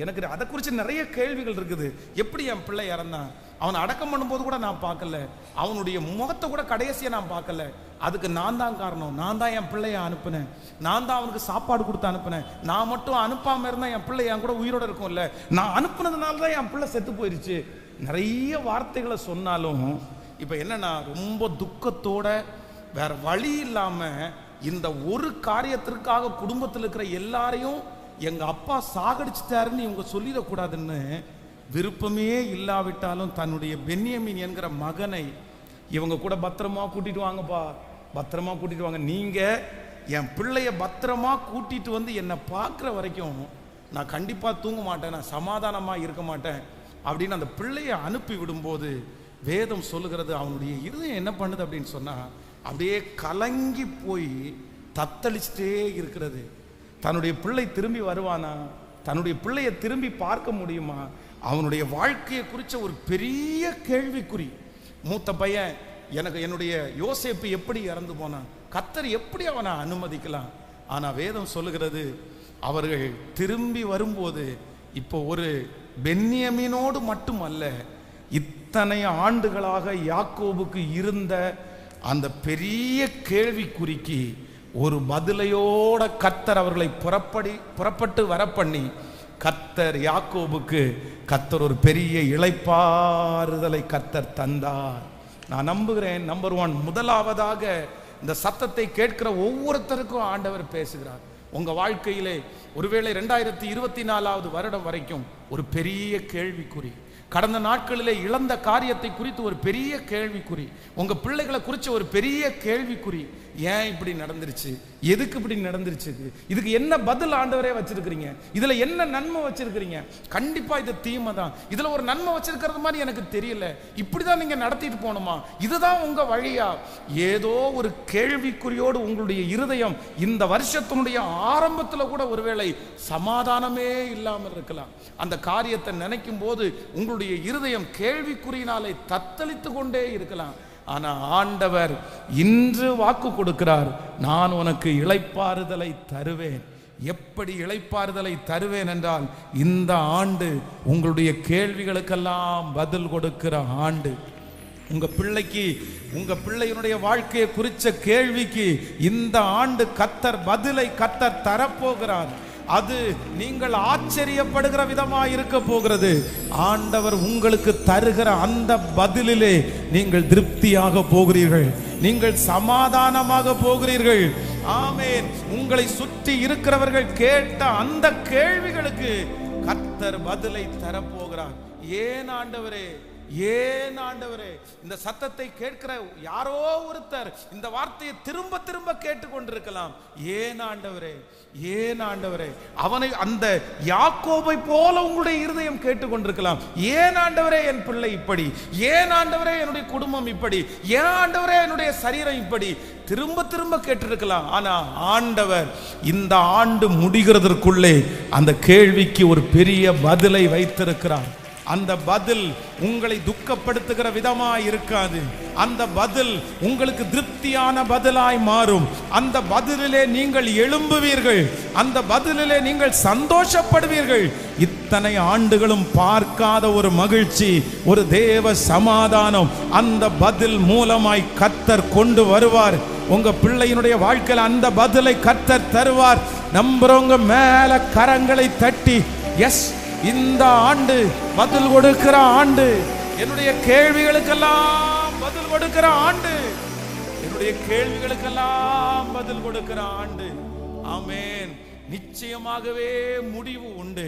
எனக்கு அதை குறித்து நிறைய கேள்விகள் இருக்குது. எப்படி என் பிள்ளை இறந்தான், அவனை அடக்கம் பண்ணும்போது கூட நான் பார்க்கல, அவனுடைய முகத்தை கூட கடைசியை நான் பார்க்கல, அதுக்கு நான் தான் காரணம், நான் தான் என் பிள்ளைய அனுப்புனேன், நான் தான் அவனுக்கு சாப்பாடு கொடுத்து அனுப்புனேன், நான் மட்டும் அனுப்பாமல் இருந்தால் என் பிள்ளை என் கூட உயிரோட இருக்கும்ல, நான் அனுப்புனதுனால தான் என் பிள்ளை செத்து போயிடுச்சு. நிறைய வார்த்தைகளை சொன்னாலும் இப்போ என்னன்னா, ரொம்ப துக்கத்தோட வேற வழி இல்லாமல் இந்த ஒரு காரியத்திற்காக குடும்பத்தில் இருக்கிற எல்லாரையும் எங்க அப்பா சாகடிச்சிட்டாருன்னு இவங்க சொல்லிடக்கூடாதுன்னு விருப்பமே இல்லாவிட்டாலும் தன்னுடைய பென்யமீன் என்கிற மகனை இவங்க கூட பத்திரமா கூட்டிட்டு வாங்கப்பா, பத்திரமா கூட்டிட்டு வாங்க, நீங்க என் பிள்ளைய பத்திரமா கூட்டிட்டு வந்து என்னை பார்க்குற வரைக்கும் நான் கண்டிப்பா தூங்க மாட்டேன், நான் சமாதானமா இருக்க மாட்டேன் அப்படின்னு அந்த பிள்ளைய அனுப்பி விடும்போது வேதம் சொல்லுகிறது, அவனுடைய இருதயம் என்ன பண்ணுது அப்படின்னு சொன்னா, அப்படியே கலங்கி போய் தத்தளிச்சுட்டே இருக்கிறது. தன்னுடைய பிள்ளை திரும்பி வருவானா, தன்னுடைய பிள்ளையை திரும்பி பார்க்க முடியுமா, அவனுடைய வாழ்க்கையை குறித்த ஒரு பெரிய கேள்விக்குறி. மூத்த பையன், எனக்கு என்னுடைய யோசேப்பு எப்படி இறந்து போனான், கர்த்தர் எப்படி அவனை அனுமதிக்கலாம். ஆனால் வேதம் சொல்லுகிறது, அவர்கள் திரும்பி வரும்போது இப்போ ஒரு பென்யமீனோடு மட்டுமல்ல, இத்தனை ஆண்டுகளாக யாக்கோபுக்கு இருந்த அந்த பெரிய கேள்விக்குறிக்கு ஒரு பதிலையோட கர்த்தர் அவர்களை புறப்பட்டு வர பண்ணி, கர்த்தர் யாக்கோபுக்கு கர்த்தர் ஒரு பெரிய இளைப்பாறுதலை கர்த்தர் தந்தார். நான் நம்புகிறேன், நம்பர் 1, முதலாவதாக இந்த சத்தத்தை கேட்கிற ஒவ்வொருத்தருக்கும் ஆண்டவர் பேசுகிறார். உங்க வாழ்க்கையிலே ஒருவேளை 2024 வருடம் வரைக்கும் ஒரு பெரிய கேள்விக்குறி, கடந்த நாட்களிலே இழந்த காரியத்தை குறித்து ஒரு பெரிய கேள்விக்குறி, உங்க பிள்ளைகளை குறித்து ஒரு பெரிய கேள்விக்குறி, ஏன் இப்படி நடந்துருச்சு, எதுக்கு இப்படி நடந்துருச்சு, இதுக்கு என்ன பதில் ஆண்டவரே வச்சிருக்கிறீங்க, இதுல என்ன நன்மை வச்சிருக்கிறீங்க, கண்டிப்பா இது தீமை தான், இதுல ஒரு நன்மை வச்சிருக்கிறது மாதிரி எனக்கு தெரியல, இப்படிதான் நீங்க நடத்திட்டு போகணுமா, இதுதான் உங்க வழியா, ஏதோ ஒரு கேள்விக்குறியோடு உங்களுடைய இருதயம் இந்த வருஷத்தினுடைய ஆரம்பத்தில் கூட ஒருவேளை சமாதானமே இல்லாமல் இருக்கலாம். அந்த காரியத்தை நினைக்கும் போது உங்களுடைய இருதயம் கேள்விக்குறியினாலே தத்தளித்து கொண்டே இருக்கலாம். ஆனா ஆண்டவர் இன்று வாக்கு கொடுக்கிறார், நான் உனக்கு இளைப்பாறுதலை தருவேன். எப்படி இளைப்பாறுதலை தருவேன் என்றால், இந்த ஆண்டு உங்களுடைய கேள்விகளுக்கெல்லாம் பதில் கொடுக்கிற ஆண்டு. உங்க பிள்ளைக்கு, உங்க பிள்ளையினுடைய வாழ்க்கையை குறித்த கேள்விக்கு இந்த ஆண்டு கர்த்தர் பதிலை கர்த்தர் தரப்போகிறார். அது நீங்கள் ஆச்சரியப்படுகிற விதமாக இருக்க போகிறது. ஆண்டவர் உங்களுக்கு தருகிற அந்த பதிலிலே நீங்கள் திருப்தியாக போகிறீர்கள், நீங்கள் சமாதானமாக போகிறீர்கள். ஆமென். உங்களை சுற்றி இருக்கிறவர்கள் கேட்ட அந்த கேள்விகளுக்கு கர்த்தர் பதிலை தரப்போகிறார். ஏன் ஆண்டவரே, ஏன் ஆண்டவரே, இந்த சத்தத்தை கேட்கிற யாரோ ஒருத்தர் இந்த வார்த்தையை திரும்ப திரும்ப கேட்டுக்கொண்டிருக்கலாம். ஏன் ஆண்டவரே, ஏன் ஆண்டவரே, அவனை அந்த யாக்கோபை போல உங்களுடைய இருதயம் கேட்டுக்கொண்டிருக்கலாம். ஏன் ஆண்டவரே என் பிள்ளை இப்படி, ஏன் ஆண்டவரே என்னுடைய குடும்பம் இப்படி, ஏன் ஆண்டவரே என்னுடைய சரீரம் இப்படி, திரும்ப திரும்ப கேட்டிருக்கலாம். ஆனா ஆண்டவர் இந்த ஆண்டு முடிகிறதற்குள்ளே அந்த கேள்விக்கு ஒரு பெரிய பதிலை வைத்திருக்கிறார். அந்த பதில் உங்களை துக்கப்படுத்துகிற விதமாய் இருக்காது. அந்த பதில் உங்களுக்கு திருப்தியான பதிலாய் மாறும். அந்த பதிலிலே நீங்கள் எழும்புவீர்கள். அந்த பதிலிலே நீங்கள் சந்தோஷப்படுவீர்கள். இத்தனை ஆண்டுகளும் பார்க்காத ஒரு மகிழ்ச்சி, ஒரு தேவ சமாதானம் அந்த பதில் மூலமாய் கர்த்தர் கொண்டு வருவார். உங்க பிள்ளையினுடைய வாழ்க்கையில் அந்த பதிலை கர்த்தர் தருவார். நம்புறவங்க மேல கரங்களை தட்டி, எஸ், இந்த ஆண்டு பதில் கொடுக்கிற ஆண்டு, என்னுடைய கேள்விகளுக்கெல்லாம் பதில் கொடுக்கிற ஆண்டு, என்னுடைய கேள்விகளுக்கெல்லாம் பதில் கொடுக்கிற ஆண்டு. ஆமென். நிச்சயமாகவே முடிவு உண்டு.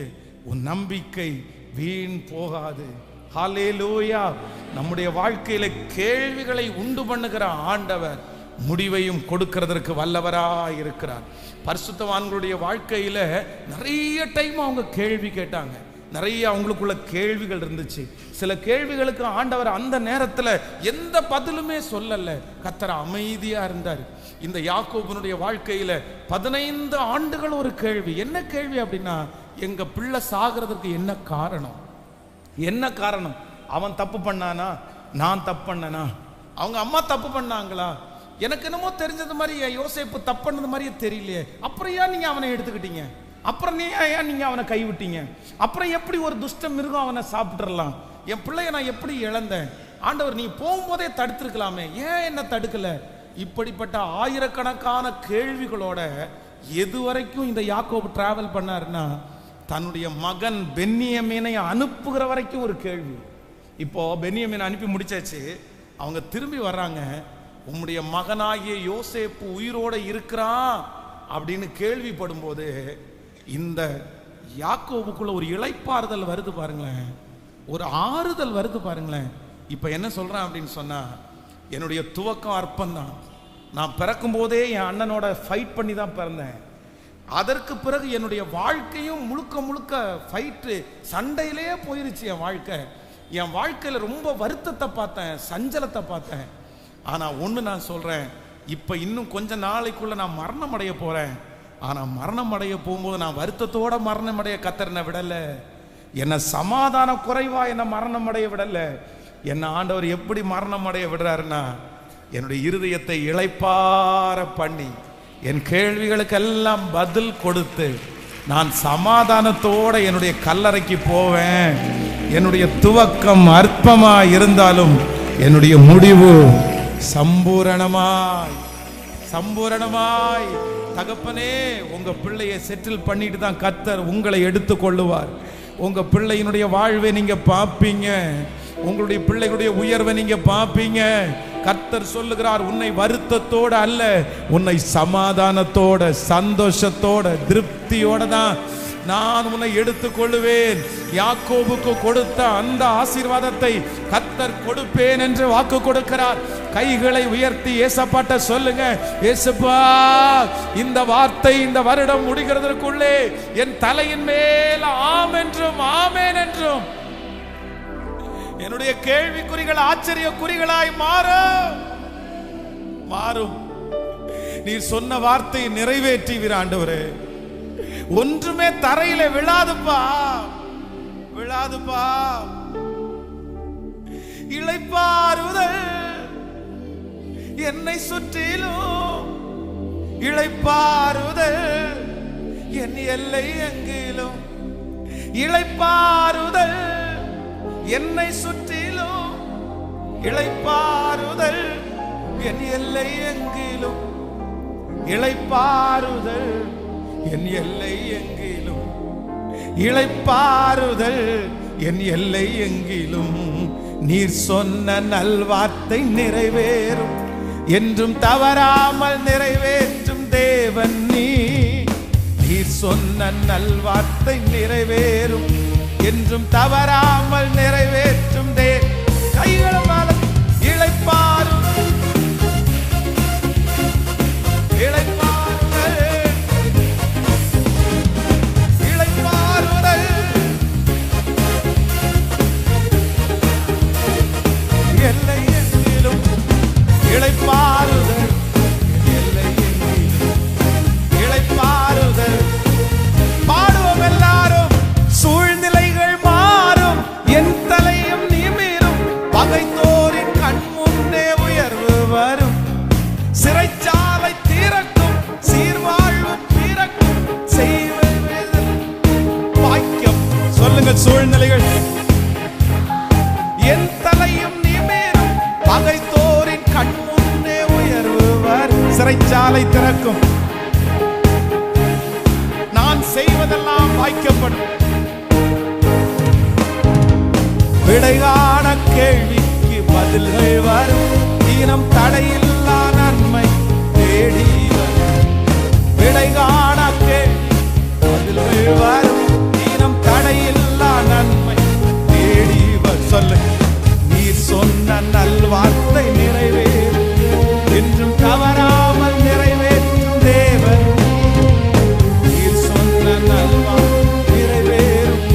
உன் நம்பிக்கை வீண் போகாது. ஹல்லேலூயா. நம்முடைய வாழ்க்கையில கேள்விகளை உண்டு பண்ணுகிற ஆண்டவர் முடிவையும் கொடுக்கிறதற்கு வல்லவராய் இருக்கிறார். பரிசுத்தவான்களுடைய வாழ்க்கையில நிறைய டைம் அவங்க கேள்வி கேட்டாங்க. நிறைய அவங்களுக்குள்ள கேள்விகள் இருந்துச்சு. சில கேள்விகளுக்கு ஆண்டவர் அந்த நேரத்தில் எந்த பதிலுமே சொல்லல. கர்த்தர் அமைதியா இருந்தார். இந்த யாக்கோபுனுடைய வாழ்க்கையில 15 ஆண்டுகள் ஒரு கேள்வி. என்ன கேள்வி அப்படின்னா, எங்க பிள்ளை சாகிறதுக்கு என்ன காரணம்? என்ன காரணம்? அவன் தப்பு பண்ணானா? நான் தப்பு பண்ணனா? அவங்க அம்மா தப்பு பண்ணாங்களா? எனக்கு என்னமோ தெரிஞ்சது மாதிரி யோசேப்பு தப்பு பண்ணது மாதிரியே தெரியலையே. அப்புறம் ஏன் நீங்க அவனை எடுத்துக்கிட்டீங்க? அப்புறம் ஏன் நீங்க அவனை கைவிட்டீங்க? அப்புறம் எப்படி ஒரு துஷ்ட மிருகம் அவனை சாப்பிட்டுறலாம்? என் பிள்ளைய நான் எப்படி இழந்தேன்? ஆண்டவர், நீ போகும்போதே தடுத்திருக்கலாமே, ஏன் என்ன தடுக்கல? இப்படிப்பட்ட ஆயிரக்கணக்கான கேள்விகளோட எதுவரைக்கும் இந்த யாக்கோபு டிராவல் பண்ணாருன்னா, தன்னுடைய மகன் பென்னியமீனை அனுப்புகிற வரைக்கும் ஒரு கேள்வி. இப்போ பென்னியமீனை அனுப்பி முடிச்சாச்சு. அவங்க திரும்பி வர்றாங்க. உம்முடைய மகனாகிய யோசேப்பு உயிரோட இருக்கிறான் அப்படின்னு கேள்விப்படும் போது இந்த யாக்கோபுக்குள்ள ஒரு இளைப்பாறுதல் வருது பாருங்களேன், ஒரு ஆறுதல் வருது பாருங்களேன். இப்ப என்ன சொல்றேன் அப்படின்னு சொன்னா, என்னுடைய துவக்கம் அற்பம்தான். நான் பிறக்கும் போதே என் அண்ணனோட ஃபைட் பண்ணி தான் பிறந்தேன். அதற்கு பிறகு என்னுடைய வாழ்க்கையும் முழுக்க முழுக்க ஃபைட்டு, சண்டையிலேயே போயிருச்சு என் வாழ்க்கை. என் வாழ்க்கையில ரொம்ப வருத்தத்தை பார்த்தேன், சஞ்சலத்தை பார்த்தேன். ஆனா ஒண்ணு நான் சொல்றேன், இப்ப இன்னும் கொஞ்ச நாளைக்குள்ள நான் மரணம் அடைய போறேன். ஆனா மரணம் அடைய போகும்போது நான் வருத்தத்தோட மரணம் அடைய கர்த்தர் என்ன விடல. என்ன சமாதான குறைவா என்ன மரணம் அடைய விடல. என்ன ஆண்டவர் எப்படி மரணம் அடைய விடுறாருன்னா, என்னுடைய இருதயத்தை இளைப்பாற பண்ணி என் கேள்விகளுக்கெல்லாம் பதில் கொடுத்து நான் சமாதானத்தோட என்னுடைய கல்லறைக்கு போவேன். என்னுடைய துவக்கம் அற்பமா இருந்தாலும் என்னுடைய முடிவு சம்பூரணமாய் சம்பூரணமாய். தகப்பனே, உங்க பிள்ளையை செட்டில் பண்ணிட்டு தான் கர்த்தர் உங்களை எடுத்து கொள்ளுவார். உங்க பிள்ளையினுடைய வாழ்வை நீங்க பார்ப்பீங்க. உங்களுடைய பிள்ளைகளுடைய உயர்வை நீங்க பார்ப்பீங்க. கர்த்தர் சொல்லுகிறார், உன்னை வருத்தத்தோட அல்ல, உன்னை சமாதானத்தோட, சந்தோஷத்தோட, திருப்தியோட தான் நான் உன்னை எடுத்துக் கொள்ளுவேன். யாக்கோபுக்கு கொடுத்த அந்த ஆசீர்வாதத்தை கர்த்தர் கொடுப்பேன் என்று வாக்கு கொடுக்கிறார். கைகளை உயர்த்தி ஏசப்பாட்ட சொல்லுங்க, ஏசப்பா, இந்த வார்த்தை இந்த வருடம் முடிகிறதற்குள்ளே என் தலையின் மேல் ஆம் என்றும் ஆமேன் என்றும் என்னுடைய கேள்விக்குறிகள் ஆச்சரிய குறிகளாய் மாறும். நீர் சொன்ன வார்த்தை நிறைவேற்றுவீர் ஆண்டவரே. ஒன்றுமே தரையில விழாதுப்பா. இளைப்பாறுதல் என்னை சுற்றிலும், இளைப்பாறுதல் என் எல்லை எங்கிலும், இளைப்பாறுதல் என்னை சுற்றிலும், இளைப்பாறுதல் என் எல்லை எங்கிலும், இளைப்பாறுதல் என் எல்லை எங்கிலும், இளைப்பாறுதல் என் எல்லை எங்கிலும். நீர் சொன்ன நல்வார்த்தை நிறைவேறும், என்றும் தவறாமல் நிறைவேற்றும் தேவன் நீர் சொன்ன நல்வார்த்தை நிறைவேறும், என்றும் தவறாமல் நிறைவேற்றும் கைகளை மேல இளைப்பாறும், எல்லை எங்கிலும், இளைப்பாறுதல் எல்லை எங்கிலும், இளைப்பாறுதல். பாடுவோம் எல்லாரும். சூழ்நிலைகள் மாறும், என் சிறைச்சாலை திறக்கும், சீர்வாழ்வு பிறக்கும், செய்வது வாக்கியம். சொல்லுங்க சூழ்நிலைகள். என் தலையும் நிமிரும், பகைத்தோரின் கண் முன்னே உயர்வுவர். சிறைச்சாலை திறக்கும், நான் செய்வதெல்லாம் வாய்க்கப்படும். விடைகாண கேள்விக்கு பதில்கள் வரும், தினம் தடையில்லா நன்மை தேடி வரும். விடைகாண கேள்வி பதில்கள் வரும், தினம் தடையில்லா நன்மை தேடி வரும். சொல்லு. நீர் சொன்ன நல்வார்த்தை நிறைவேறும், என்றும் தவறாமல் நிறைவேற்றும் தேவன். நீர் சொன்ன நல்வார்த்தை நிறைவேறும்,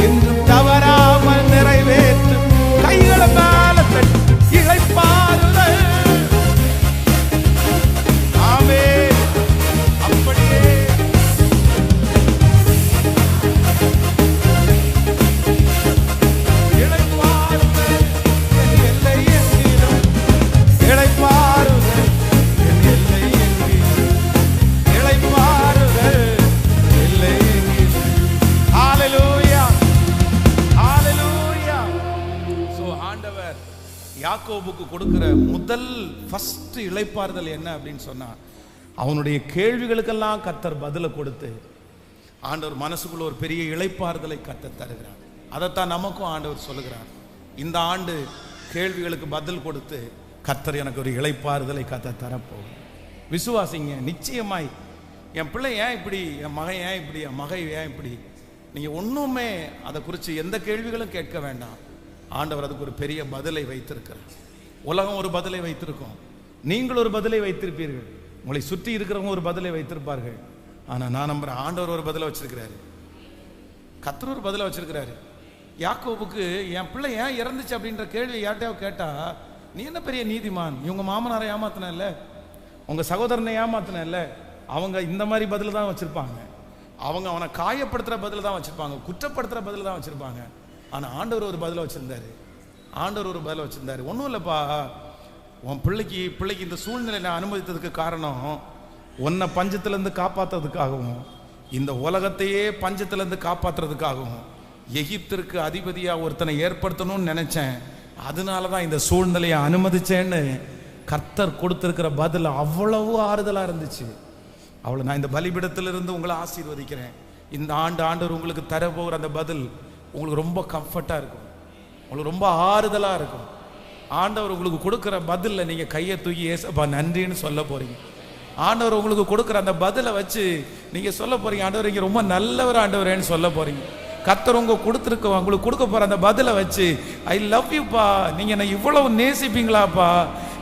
என்றும் தவறாமல் நிறைவேற்றும். கைகளை மேல தட்டி இளைப்பாறுதல். ஆமென். அப்படியே இளைப்பாறுதல் என் எல்லை எங்கிலும். இளைப்பாறுதல் என் எல்லை எங்கிலும். இளைப்பாறுதல் எல்லை எங்கிலும். ஹalleluya, ஹalleluya. சோ ஆண்டவர் யாக்கோபுக்கு கொடுக்கிற முதல் ஃபர்ஸ்ட் இளைப்பாறுதல் என்ன அப்படின்னு சொன்னா, அவனுடைய கேள்விகளுக்கெல்லாம் கர்த்தர் பதிலை கொடுத்து ஆண்டவர் மனசுக்குள்ள ஒரு பெரிய இளைப்பாறுதலை கர்த்தர் தருகிறார். அதைத்தான் நமக்கும் ஆண்டவர் சொல்லுகிறார். இந்த ஆண்டு கேள்விகளுக்கு பதில் கொடுத்து கர்த்தர் எனக்கு ஒரு இளைப்பாறுதலை கர்த்தர் தரப்போகிறார். விசுவாசிங்க. நிச்சயமாய் என் பிள்ளை ஏன் இப்படி, என் மகன் ஏன் இப்படி, என் மகை ஏன் இப்படி, நீங்க ஒண்ணுமே அதை குறித்து எந்த கேள்விகளும் கேட்க வேண்டாம். ஆண்டவர் அதுக்கு ஒரு பெரிய பதிலை வைத்திருக்கிறார். உலகம் ஒரு பதிலை வைத்திருக்கும், நீங்கள் ஒரு பதிலை வைத்திருப்பீர்கள், உங்களை சுற்றி இருக்கிறவங்க ஒரு பதிலை வைத்திருப்பார்கள். ஆனா நான் நம்புறேன் ஆண்டவர் ஒரு பதிலை வச்சிருக்கிறாரு, கர்த்தர் ஒரு பதிலை வச்சிருக்கிறாரு. யாக்கோபுக்கு என் பிள்ளை ஏன் இறந்துச்சு அப்படின்ற கேள்வி யார்ட்டையாவது கேட்டா, நீ என்ன பெரிய நீதிமான், இவங்க மாமனாரை ஏமாத்தின இல்ல, உங்க சகோதரனை ஏமாத்தின இல்ல, அவங்க இந்த மாதிரி பதில் தான் வச்சிருப்பாங்க. அவங்க அவனை காயப்படுத்துற பதில் தான் வச்சிருப்பாங்க, குற்றப்படுத்துற பதில் தான் வச்சிருப்பாங்க. ஆனா ஆண்டவர் ஒரு பதிலை வச்சிருந்தாரு. ஆண்டவர் ஒரு பதிலை வச்சிருந்தாரு. ஒன்றும் இல்லைப்பா, உன் பிள்ளைக்கு இந்த சூழ்நிலையை அனுமதித்ததுக்கு காரணம் உன்னை பஞ்சத்திலேருந்து காப்பாற்றுறதுக்காகவும், இந்த உலகத்தையே பஞ்சத்திலேருந்து காப்பாற்றுறதுக்காகவும் எகிப்திற்கு அதிபதியாக ஒருத்தனை ஏற்படுத்தணும்னு நினைச்சேன், அதனால தான் இந்த சூழ்நிலையை அனுமதிச்சேன்னு கர்த்தர் கொடுத்திருக்கிற பதில் அவ்வளவு ஆறுதலாக இருந்துச்சு. அவ்வளோ நான் இந்த பலிபீடத்திலிருந்து உங்களை ஆசீர்வதிக்கிறேன். இந்த ஆண்டவர் உங்களுக்கு தரப்போகிற அந்த பதில் உங்களுக்கு ரொம்ப கம்ஃபர்ட்டாக இருக்கும், உங்களுக்கு ரொம்ப ஆறுதலாக இருக்கும். ஆண்டவர் உங்களுக்கு கொடுக்குற பதிலில் நீங்கள் கையை தூக்கி ஏசப்பா நன்றின்னு சொல்ல போகிறீங்க. ஆண்டவர் உங்களுக்கு கொடுக்குற அந்த பதிலை வச்சு நீங்கள் சொல்ல போகிறீங்க, ஆண்டவர் இங்கே ரொம்ப நல்லவர் ஆண்டவரேன்னு சொல்ல போகிறீங்க. கர்த்தர் உங்களுக்கு கொடுக்க போகிற அந்த பதிலை வச்சு, ஐ லவ் யூப்பா, நீங்கள் என்னை இவ்வளவு நேசிப்பீங்களாப்பா,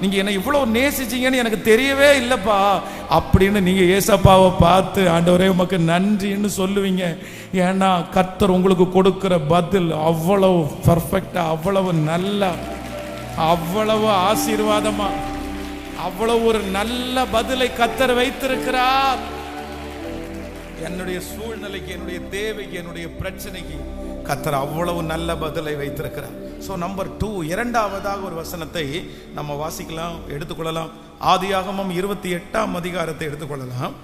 நீங்கள் என்னை இவ்வளவு நேசிச்சிங்கன்னு எனக்கு தெரியவே இல்லைப்பா அப்படின்னு நீங்கள் ஏசப்பாவை பார்த்து ஆண்டவரே உமக்கு நன்றின்னு சொல்லுவீங்க. ஏன்னா கர்த்தர் உங்களுக்கு கொடுக்குற பதில் அவ்வளவு பர்ஃபெக்டாக, அவ்வளவு நல்லா, அவ்வளவு ஆசீர்வாதமா, அவ்வளவு ஒரு நல்ல பதிலை கர்த்தர் வைத்திருக்கிறார். என்னுடைய சூழ்நிலைக்கு, என்னுடைய தேவைக்கு, என்னுடைய பிரச்சனைக்கு கர்த்தர் அவ்வளவு நல்ல பதிலை வைத்திருக்கிறார். ஸோ நம்பர் 2, இரண்டாவதாக ஒரு வசனத்தை நம்ம வாசிக்கலாம், எடுத்துக்கொள்ளலாம். ஆதியாகமம் 28ஆம் அதிகாரத்தை எடுத்துக்கொள்ளலாம்.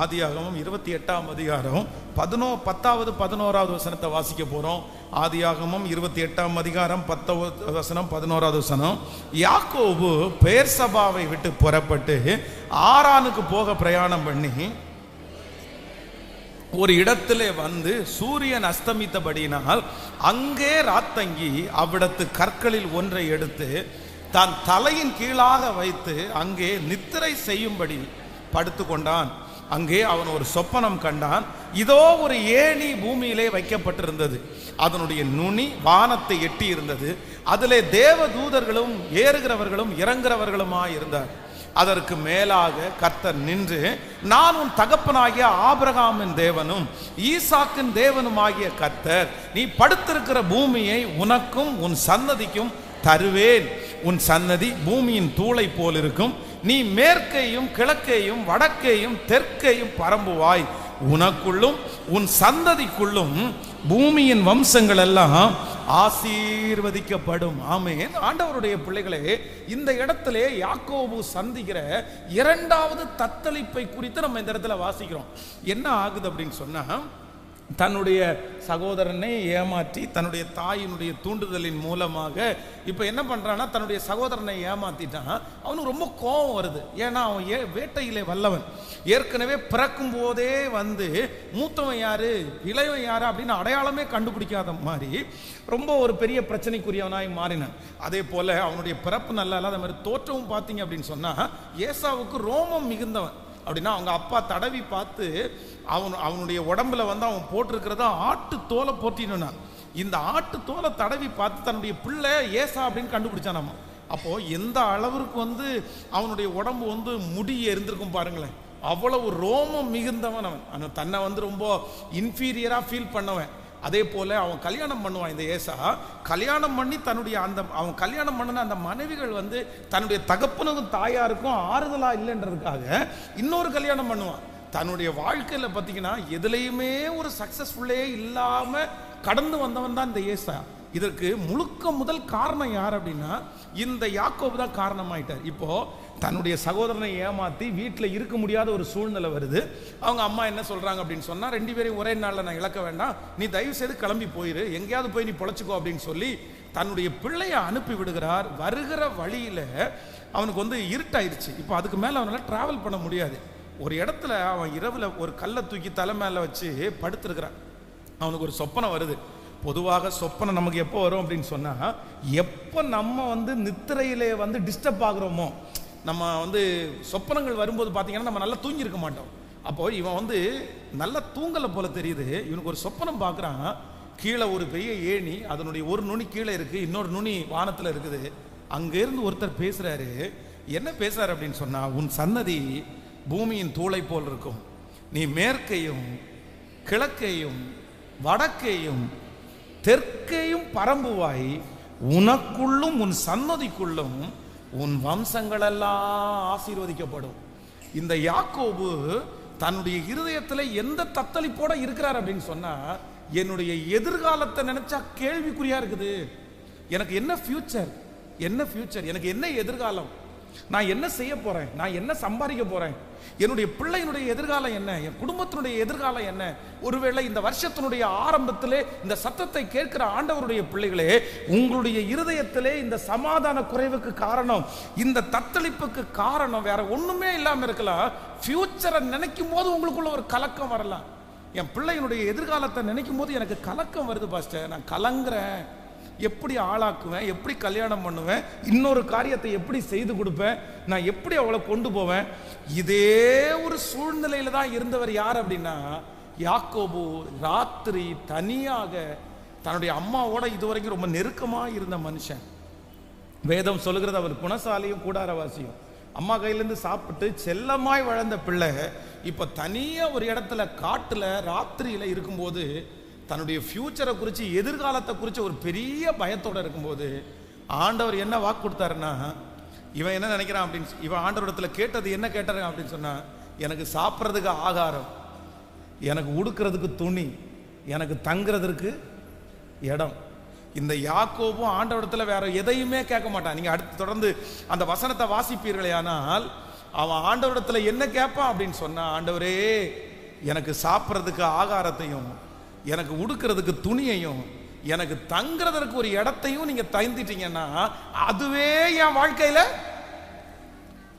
ஆதியாகமம் 28ஆம் அதிகாரம் 10வது 11வது வசனத்தை வாசிக்க போறோம். ஆதியாகமம் 28ஆம் அதிகாரம் 10வது வசனம் 11வது வசனம். யாக்கோபு பெயர்சபாவை விட்டு புறப்பட்டு ஆரானுக்கு போக பிரயாணம் பண்ணி ஒரு இடத்திலே வந்து சூரியன் அஸ்தமித்தபடியினால் அங்கே ராத்தங்கி அவ்விடத்து கற்களில் ஒன்றை எடுத்து தான் தலையின் கீழாக வைத்து அங்கே நித்திரை செய்யும்படி படுத்து கொண்டான். அங்கே அவன் ஒரு சொப்பனம் கண்டான். இதோ ஒரு ஏணி பூமியிலே வைக்கப்பட்டிருந்தது, அதனுடைய நுனி வானத்தை எட்டி இருந்தது, அதிலே தேவ தூதர்களும் ஏறுகிறவர்களும் இறங்குறவர்களுமாய் இருந்தார். அதற்கு மேலாக கர்த்தர் நின்று, நான் உன் தகப்பனாகிய ஆபிரகாமின் தேவனும் ஈசாக்கின் தேவனும் ஆகிய கர்த்தர், நீ படுத்திருக்கிற பூமியை உனக்கும் உன் சன்னதிக்கும் தருவேன். உன் சன்னதி பூமியின் தூளை போல் இருக்கும். நீ மேற்கையும் கிழக்கையும் வடக்கையும் தெற்கையும் பரம்புவாய். உனக்குள்ளும் உன் சந்ததிக்குள்ளும் பூமியின் வம்சங்கள் எல்லாம் ஆசீர்வதிக்கப்படும். ஆமென். ஆண்டவருடைய பிள்ளைகளே, இந்த இடத்திலே யாக்கோபு சந்திக்கிற இரண்டாவது தத்தளிப்பை குறித்து நம்ம இந்த இடத்துல வாசிக்கிறோம். என்ன ஆகுது அப்படின்னு சொன்னா, தன்னுடைய சகோதரனை ஏமாற்றி தன்னுடைய தாயினுடைய தூண்டுதலின் மூலமாக இப்போ என்ன பண்ணுறான்னா, தன்னுடைய சகோதரனை ஏமாற்றிட்டான். அவனுக்கு ரொம்ப கோபம் வருது. ஏன்னா அவன் வேட்டையிலே வல்லவன். ஏற்கனவே பிறக்கும் போதே வந்து மூத்தவன் யாரு இளையவன் யாரு அப்படின்னு அடையாளமே கண்டுபிடிக்காத மாதிரி ரொம்ப ஒரு பெரிய பிரச்சனைக்குரியவனாய் மாறினான். அதே போல் அவனுடைய பிறப்பு நல்லா இல்லாத மாதிரி தோற்றமும் பார்த்தீங்க அப்படின்னு சொன்னால் ஏசாவுக்கு ரோமம் மிகுந்தவன். அப்படின்னா அவங்க அப்பா தடவி பார்த்து அவனுடைய உடம்புல வந்து அவன் போட்டிருக்கிறத ஆட்டு தோலை போட்டினா, இந்த ஆட்டு தோலை தடவி பார்த்து தன்னுடைய பிள்ளை ஏசா அப்படின்னு கண்டுபிடிச்சான். நம்ம அப்போ எந்த அளவிற்கு வந்து அவனுடைய உடம்பு வந்து முடி இருந்திருக்கும் பாருங்களேன். அவ்வளவு ரோமம் மிகுந்தவன் அவன். தன்னை வந்து ரொம்ப இன்ஃபீரியரா ஃபீல் பண்ணவன். அதே போல அவன் கல்யாணம் பண்ணுவான். இந்த ஏசா கல்யாணம் பண்ணி தன்னுடைய அவன் கல்யாணம் பண்ணின அந்த மனைவிகள் வந்து தன்னுடைய தகப்பனுக்கும் தாயாருக்கும் ஆறுதலா இல்லைன்றதுக்காக இன்னொரு கல்யாணம் பண்ணுவான். தன்னுடைய வாழ்க்கையில் பார்த்தீங்கன்னா எதுலையுமே ஒரு சக்சஸ்ஃபுல்லே இல்லாம கடந்து வந்தவன் தான் இந்த ஏசா. இதற்கு முழுக்க முதல் காரணம் யார் அப்படின்னா இந்த யாக்கோபு தான் காரணமாயிட்டார். இப்போ தன்னுடைய சகோதரனை ஏமாத்தி வீட்டில் இருக்க முடியாத ஒரு சூழ்நிலை வருது. அவங்க அம்மா என்ன சொல்றாங்க அப்படின்னு சொன்னா, 2 பேரையும் ஒரே நாளில் நான் இழக்க வேண்டாம், நீ தயவு செய்து கிளம்பி போயிரு, எங்கேயாவது போய் நீ பொழைச்சிக்கோ அப்படின்னு சொல்லி தன்னுடைய பிள்ளையை அனுப்பி விடுகிறார். வருகிற வழியில அவனுக்கு வந்து இருட்டாயிருச்சு. இப்போ அதுக்கு மேலே அவனால் டிராவல் பண்ண முடியாது. ஒரு இடத்துல அவன் இரவுல ஒரு கல்லை தூக்கி தலை மேலே வச்சு படுத்திருக்கிறான். அவனுக்கு ஒரு சொப்பனை வருது. பொதுவாக சொப்பனை நமக்கு எப்போ வரும் அப்படின்னு சொன்னா, எப்போ நம்ம வந்து நித்திரையிலே வந்து டிஸ்டர்ப் ஆகுறோமோ, நம்ம வந்து சொப்பனங்கள் வரும்போது பார்த்தீங்கன்னா நம்ம நல்லா தூங்கி இருக்க மாட்டோம். அப்போ இவன் வந்து நல்லா தூங்கலை போல தெரியுது. இவனுக்கு ஒரு சொப்பனம் பார்க்குறான். கீழே ஒரு பெரிய ஏணி, அதனுடைய ஒரு நுனி கீழே இருக்கு, இன்னொரு நுனி வானத்தில் இருக்குது. அங்கேருந்து ஒருத்தர் பேசுறாரு. என்ன பேசுறாரு அப்படின்னு சொன்னா, உன் சன்னதி பூமியின் தூளை போல் இருக்கும், நீ மேற்கையும் கிழக்கையும் வடக்கையும் தெற்கையும் பரம்புவாய், உனக்குள்ளும் உன் சன்னதிக்குள்ளும் உன் வம்சங்கள் எல்லாம் ஆசீர்வதிக்கப்படும். இந்த யாக்கோபு தன்னுடைய இருதயத்தில் எந்த தத்தளிப்போட இருக்கிறார் அப்படின்னு சொன்னா, என்னுடைய எதிர்காலத்தை நினைச்சா கேள்விக்குறியா இருக்குது. எனக்கு என்ன ஃபியூச்சர், என்ன ஃபியூச்சர், எனக்கு என்ன எதிர்காலம், நான் என்ன செய்ய போறேன், நான் என்ன சம்பாதிக்க போறேன், என்னுடைய பிள்ளையினுடைய எதிர்காலம் என்ன, என் குடும்பத்தினுடைய எதிர்காலம் என்ன. ஒருவேளை இந்த வருஷத்தினுடைய ஆரம்பத்திலே இந்த சத்தத்தை கேட்கிற ஆண்டவருடைய பிள்ளைகளே, உங்களுடைய இருதயத்திலே இந்த சமாதான குறைவுக்கு காரணம், இந்த தத்தளிப்புக்கு காரணம் வேற ஒண்ணுமே இல்லாம இருக்கலாம். ஃபியூச்சரை நினைக்கும் போது உங்களுக்குள்ள ஒரு கலக்கம் வரலாம். என் பிள்ளையினுடைய எதிர்காலத்தை நினைக்கும் போது எனக்கு கலக்கம் வருது பாஸ்டர், நான் கலங்குறேன், எப்படி ஆளாக்குவேன், எப்படி கல்யாணம் பண்ணுவேன், இன்னொரு காரியத்தை எப்படி செய்து கொடுப்பேன், நான் எப்படி அவளை கொண்டு போவேன். இதே ஒரு சூழ்நிலையில தான் இருந்தவர் யார் அப்படின்னா யாக்கோபு. ராத்திரி தனியாக தன்னுடைய அம்மாவோட இதுவரைக்கும் ரொம்ப நெருக்கமாக இருந்த மனுஷன். வேதம் சொல்லுகிறது அவர் குணசாலியும் கூடாரவாசியும். அம்மா கையிலேருந்து சாப்பிட்டு செல்லமாய் வளர்ந்த பிள்ளை இப்போ தனியாக ஒரு இடத்துல காட்டுல ராத்திரியில் இருக்கும்போது தன்னுடைய ஃபியூச்சரை குறித்து எதிர்காலத்தை குறித்து ஒரு பெரிய பயத்தோடு இருக்கும்போது ஆண்டவர் என்ன வாக்கு கொடுத்தாருன்னா, இவன் என்ன நினைக்கிறான் அப்படின்னு, இவன் ஆண்டவரிடத்துல கேட்டது என்ன கேட்டாரு அப்படின்னு சொன்னா, எனக்கு சாப்பிட்றதுக்கு ஆகாரம், எனக்கு உடுக்கிறதுக்கு துணி, எனக்கு தங்குறதுக்கு இடம். இந்த யாக்கோபும் ஆண்டவரிடத்துல வேற எதையுமே கேட்க மாட்டான். நீங்க அடுத்து தொடர்ந்து அந்த வசனத்தை வாசிப்பீர்களே, ஆனால் அவன் ஆண்டவரிடத்துல என்ன கேட்பான் அப்படின்னு சொன்னா, ஆண்டவரே எனக்கு சாப்பிட்றதுக்கு ஆகாரத்தையும், எனக்கு உடுக்கிறதுக்கு துணியையும், எனக்கு தங்குறதற்கு ஒரு இடத்தையும் நீங்க தந்துட்டீங்கன்னா அதுவே என் வாழ்க்கையில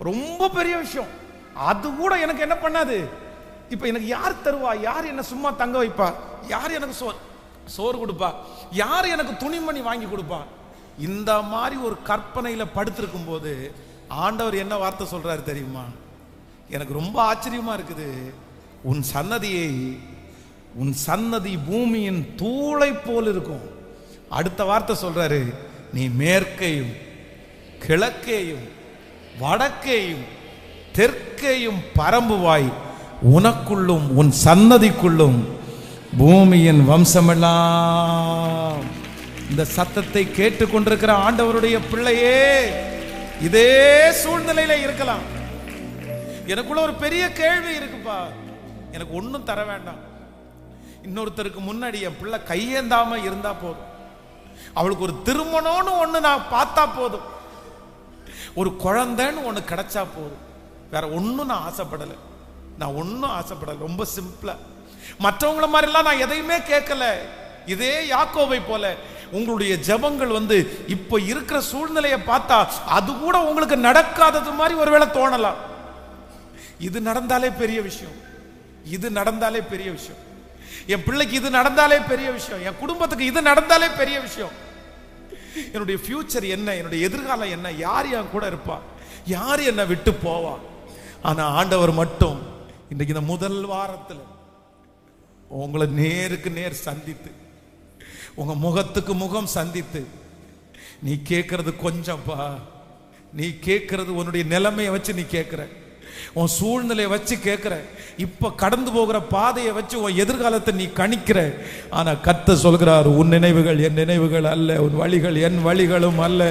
ரொம்ப பெரிய விஷயம். அது கூட எனக்கு என்ன பண்ணாது. இப்ப எனக்கு யார் தருவா, யார் என்ன சும்மா தங்க வைப்பா, யார் எனக்கு சோறு கொடுப்பா, யார் எனக்கு துணிமணி வாங்கி கொடுப்பா. இந்த மாதிரி ஒரு கற்பனையில படுத்திருக்கும் போது ஆண்டவர் என்ன வார்த்தை சொல்றாரு தெரியுமா? எனக்கு ரொம்ப ஆச்சரியமா இருக்குது. உன் சன்னதியை, உன் சன்னதி பூமியின் தூளை போல் இருக்கும். அடுத்த வார்த்தை சொல்றாரு, நீ மேற்கையும் கிழக்கையும் வடக்கையும் தெற்கையும் பரம்புவாய், உனக்குள்ளும் உன் சன்னதிக்குள்ளும் பூமியின் வம்சமெல்லாம். இந்த சத்தத்தை கேட்டுக்கொண்டிருக்கிற ஆண்டவருடைய பிள்ளையே, இதே சூழ்நிலையில இருக்கலாம். எனக்குள்ள ஒரு பெரிய கேள்வி இருக்குப்பா, எனக்கு ஒன்றும் தர வேண்டாம், இன்னொருத்தருக்கு முன்னாடி என் பிள்ளை கையேந்தாம இருந்தா போதும், அவளுக்கு ஒரு திருமணம்னு ஒண்ணு நான் பார்த்தா போதும், ஒரு குழந்தைன்னு ஒண்ணு கிடைச்சா போதும், வேற ஒன்னும் நான் ஆசைப்படலை. நான் ஒன்னும் ஆசைப்படலை. ரொம்ப சிம்பிளா, மற்றவங்கள மாதிரிலாம் நான் எதையுமே கேட்கல. இதே யாக்கோபை போல உங்களுடைய ஜெபங்கள் இப்ப இருக்கிற சூழ்நிலையை பார்த்தா அது கூட உங்களுக்கு நடக்காதது மாதிரி ஒருவேளை தோணலாம். இது நடந்தாலே பெரிய விஷயம், இது நடந்தாலே பெரிய விஷயம், என் பிள்ளைக்கு இது நடந்தாலே பெரிய விஷயம், என் குடும்பத்துக்கு இது நடந்தாலே பெரிய விஷயம். என்னுடைய ஃபியூச்சர் என்ன, என்னுடைய எதிர்காலம் என்ன, யார் என் கூட இருப்பா, யார் என்னை விட்டு போவா. ஆனா ஆண்டவர் மட்டும் இன்றைக்கு இந்த முதல் வாரத்தில் உங்களை நேருக்கு நேர் சந்தித்து, உங்க முகத்துக்கு முகம் சந்தித்து, நீ கேட்கறது கொஞ்சம்பா, நீ கேட்கறது உன்னுடைய நிலைமையை வச்சு நீ கேட்கிற, உன் சூழ்நிலையை வச்சு கேட்கிற, இப்ப கடந்து போகிற பாதையை வச்சு உன் எதிர்காலத்தை நீ கணிக்கிற. ஆனா கர்த்தர் சொல்கிறார், உன் நினைவுகள் என் நினைவுகள் அல்ல, உன் வழிகள் என் வழிகளும் அல்ல.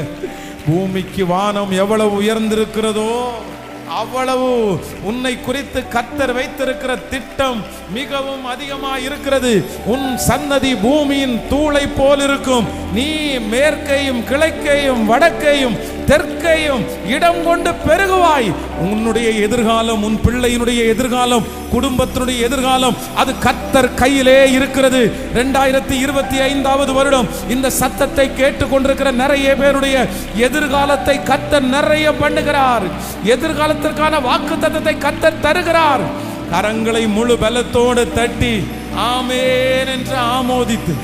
பூமிக்கு வானம் எவ்வளவு உயர்ந்திருக்கிறதோ அவ்வளவு உன்னை குறித்து கர்த்தர் வைத்திருக்கிற திட்டம் மிகவும் அதிகமாக இருக்கிறது. உன் சன்னதி பூமியின் தூளை போல் இருக்கும். நீ மேற்கையும் கிழக்கையும் வடக்கையும் தெற்கையும் இடம் கொண்டு பெருகுவாய். உன்னுடைய எதிர்காலம், உன் பிள்ளையினுடைய எதிர்காலம், குடும்பத்தினுடைய எதிர்காலம் அது கர்த்தர் கையிலே இருக்கிறது. 2025 வருடம் இந்த சத்தத்தை கேட்டுக்கொண்டிருக்கிற நிறைய பேருடைய எதிர்காலத்தை கர்த்தர் நிறைய பண்ணுகிறார். எதிர்காலத்திற்கான வாக்குத்தத்தத்தை கர்த்தர் தருகிறார். கரங்களை முழு பலத்தோடு தட்டி ஆமென் என்று ஆமோதித்து,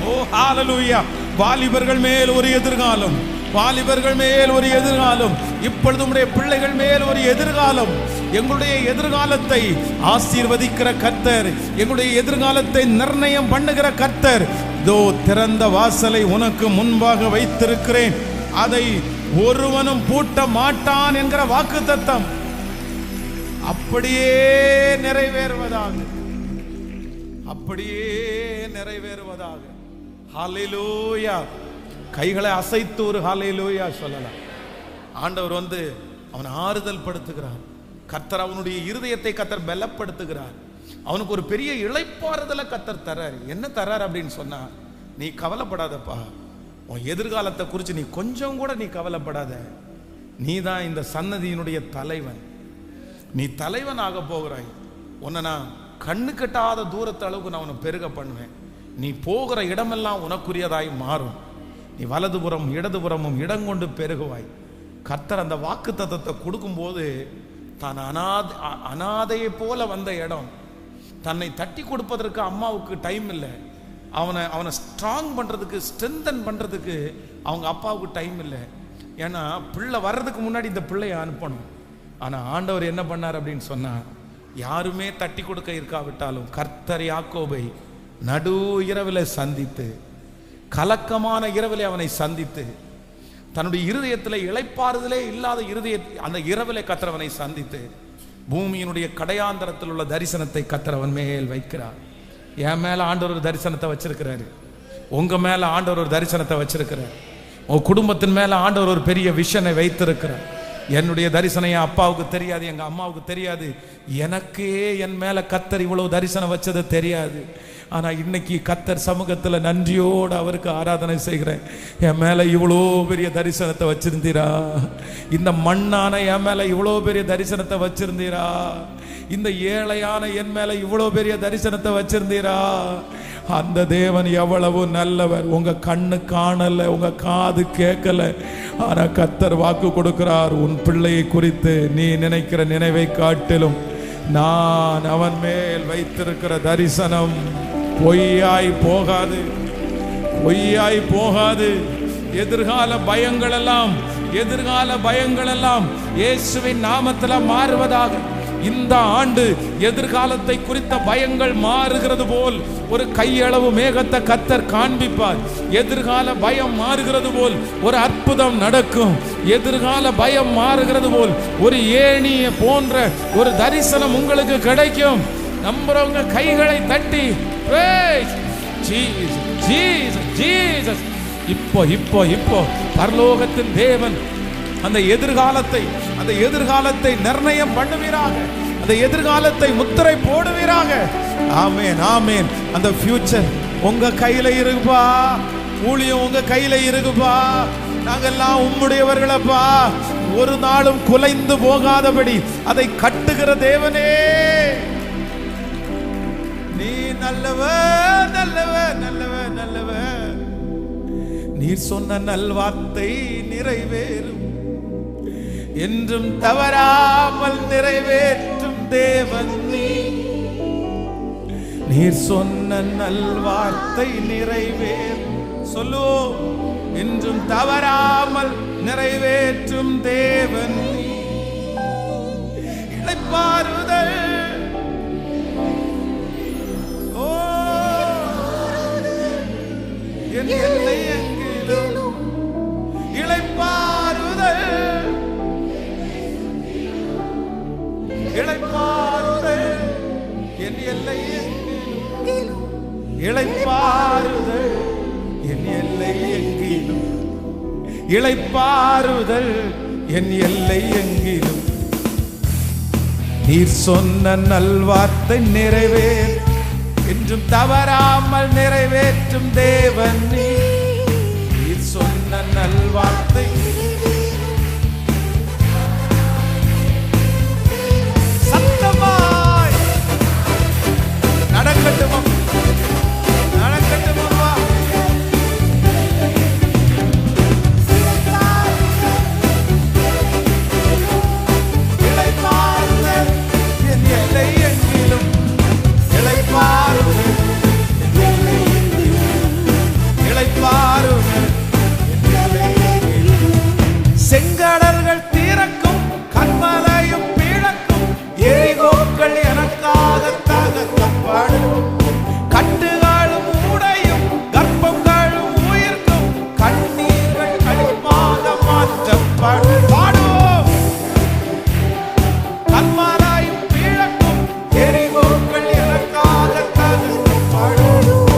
ஓ ஹalleluya. வாலிபர்கள் மேல் ஒரு எதிர்காலம், வாலிபர்கள் மேல் ஒரு எதிர்காலம், இப்பொழுது உம்முடைய பிள்ளைகள் மேல் ஒரு எதிர்காலம். எங்களுடைய எதிர்காலத்தை ஆசீர்வதிக்கிற கர்த்தர், எங்களுடைய எதிர்காலத்தை நிர்ணயம் பண்ணுகிற கர்த்தர். இதோ திறந்த வாசலை உனக்கு முன்பாக வைத்திருக்கிறேன், அதை ஒருவனும் பூட்ட மாட்டான் என்கிற வாக்குத்தத்தம் அப்படியே நிறைவேறுவதாக, அப்படியே நிறைவேறுவதாக. ஹல்லேலூயா. கைகளை அசைத்து ஒரு ஹல்லேலூயா சொல்லலாம். ஆண்டவர் அவன் ஆறுதல் படுத்துகிறார். கர்த்தர் அவனுடைய இருதயத்தை கர்த்தர் பலப்படுத்துகிறார். அவனுக்கு ஒரு பெரிய இளைப்பாறுதலை கர்த்தர் தர்றார். என்ன தர்றார் அப்படின்னு சொன்னா, நீ கவலைப்படாதப்பா, உன் எதிர்காலத்தை குறித்து நீ கொஞ்சம் கூட நீ கவலைப்படாத. நீ தான் இந்த சன்னதியினுடைய தலைவன், நீ தலைவன் ஆக போகிறாய். உன்னை நான் கண்ணு கட்டாத தூரத்து அளவுக்கு நான் உன்னை பெருக பண்ணுவேன். நீ போகிற இடமெல்லாம் உனக்குரியதாய் மாறும். நீ வலதுபுறம் இடதுபுறமும் இடம் கொண்டு பெருகுவாய். கர்த்தர் அந்த வாக்கு தத்தத்தை கொடுக்கும்போது தான் அனாதையை போல வந்த இடம், தன்னை தட்டி கொடுப்பதற்கு அம்மாவுக்கு டைம் இல்லை, அவனை ஸ்ட்ராங் பண்றதுக்கு, ஸ்ட்ரென்தன் பண்றதுக்கு அவங்க அப்பாவுக்கு டைம் இல்லை. ஏன்னா பிள்ளை வர்றதுக்கு முன்னாடி இந்த பிள்ளையை அனுப்பணும். ஆனா ஆண்டவர் என்ன பண்ணார் அப்படின்னு சொன்னா, யாருமே தட்டி கொடுக்க இருக்காவிட்டாலும் கர்த்தர் யாக்கோபை நடு இரவிலே சந்தித்து, கலக்கமான இரவிலே அவனை சந்தித்து, தன்னுடைய இருதயத்தில் இளைப்பாறுதலே இல்லாத அந்த இரவிலே கர்த்தர் அவனை சந்தித்து, பூமியினுடைய கடையாந்தரத்தில் உள்ள தரிசனத்தை கர்த்தர் அவன் மேல் வைக்கிறார். என் மேல ஆண்டவர் ஒரு தரிசனத்தை வச்சிருக்கிறாரு, உங்க மேல ஆண்டவர் ஒரு தரிசனத்தை வச்சிருக்கிறார், உங்க குடும்பத்தின் மேல ஆண்டவர் ஒரு பெரிய விஷனை வைத்திருக்கிறார். என்னுடைய தரிசனம் என் அப்பாவுக்கு தெரியாது, எங்க அம்மாவுக்கு தெரியாது, எனக்கே என் மேல கர்த்தர் இவ்வளவு தரிசனம் வச்சது தெரியாது. ஆனா இன்னைக்கு கர்த்தர் சமூகத்துல நன்றியோடு அவருக்கு ஆராதனை செய்கிறேன். என் மேல இவ்வளோ பெரிய தரிசனத்தை வச்சிருந்தீரா, இந்த மண்ணான என் மேல இவ்வளோ பெரிய தரிசனத்தை வச்சிருந்தீரா, இந்த ஏழையான என் மேல இவ்வளோ பெரிய தரிசனத்தை வச்சிருந்தீரா. அந்த தேவன் எவ்வளவு நல்லவர். உங்க கண்ணு காணல, உங்க காது கேட்கல, ஆனா கர்த்தர் வாக்கு கொடுக்கிறார். உன் பிள்ளையை குறித்து நீ நினைக்கிற நினைவை காட்டிலும் நான் அவன் மேல் வைத்திருக்கிற தரிசனம் பொய்யாய் போகாது, பொய்யாய் போகாது. எதிர்கால பயங்கள் எல்லாம் இயேசுவின் நாமத்தில் மாறுவதாக. இந்த ஆண்டு எதிர்காலத்தை குறித்த பயங்கள் மாறுகிறது போல் ஒரு கையளவு மேகத்தை கர்த்தர் காண்பிப்பார். எதிர்கால பயம் மாறுகிறது போல் ஒரு அற்புதம் நடக்கும். எதிர்கால பயம் மாறுகிறது போல் ஒரு ஏணியை போன்ற ஒரு தரிசனம் உங்களுக்கு கிடைக்கும். நம்புறவங்க கைகளை தட்டி ஜீசஸ். இப்போ பரலோகத்தின் தேவன் அந்த எதிர்காலத்தை நிர்ணயம் பண்ணுவீராக. அந்த எதிர்காலத்தை முத்திரை போடுவீராக. ஆமென், ஆமென். அந்த ஃபியூச்சர் உங்க கையில இருக்குப்பா. ஊழியம் உங்க கையில இருக்குப்பா. நாங்கெல்லாம் உம்முடையவர்களப்பா. ஒரு நாளும் குலைந்து போகாதபடி அதை கட்டுகிற தேவனே, நீ நல்லவர், நல்லவர், நல்லவர், நல்லவர். நீர் சொன்ன நல்வார்த்தை நிறைவேறும், என்றும் தவறாமல் நிறைவேற்றும் தேவன் நீ. நீர் சொன்ன நல்வார்த்தை நிறைவேறும், சொல்லு, என்றும் தவறாமல் நிறைவேற்றும் தேவன் நீ. இளைப்பாறுதல், ஓ என் எல்லை எங்கிலும் இளைப்பாறுதல், இளைப்பாறுதல் என் எல்லை எங்கிலும், இளைப்பாறுதல் என் எல்லை எங்கிலும், இளைப்பாறுதல் என் எல்லை எங்கிலும். நீர் சொன்ன நல்வார்த்தை நிறைவேறும், என்றும் தவறாமல் நிறைவேற்றும் தேவன் நீ. நீர் சொன்ன நல்வார்த்தை சத்தமாய் நடக்கட்டுமா, நடக்கட்டுமா. இளைப்பாறுதல் என் எல்லை எங்கிலும், இளைப்பாறுதல் என் எல்லை எங்கிலும், இளைப்பாறுதல் என் எல்லை எங்கிலும். செங்கடல்கள் தீரக்கும், கன்மலையும் பிளக்கும், எரிகோக்கள் எனக்காக தகர்க்கப்படும். கட்டுகளும் உடையும், கர்ப்பங்களும் உயிர்க்கும், கண்ணீர்கள் களிப்பாக மாற்றப்படும். பாடுவோம். கன்மலையும் பிளக்கும், எரிகோக்கள் எனக்காக தகர்க்கப்படும்.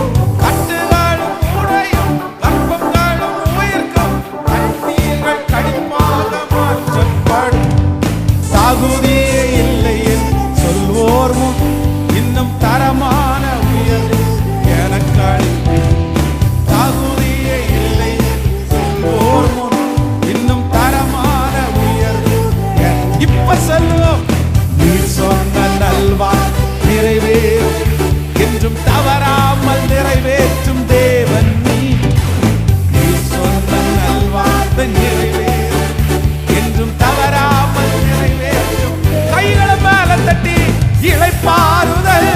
கட்டுகளும் உடையும், கர்ப்பங்களும் உயிர்க்கும், கண்ணீர்கள் களிப்பாக மாற்றப்படும். தகுதியே இல்லை என்று சொல்வோர் முன் இன்னும் தரமான உயர்வு எனக்கு அளித்து. தகுதியே இல்லை என்று சொல்வோர் முன் இன்னும் தரமான உயர்வு. இப்ப சொல்லுவோம். நீர் சொன்ன நல்வார்த்தை நிறைவேறும், என்றும் தவறாமல் நிறைவேற்றும் தேவன் நீ. நீர் சொன்ன நல்வார்த்தை நிறைவேறும், என்றும் தவறாமல் நிறைவேற்றும். கைகளை மேல தட்டி இளைப்பாறுதல்,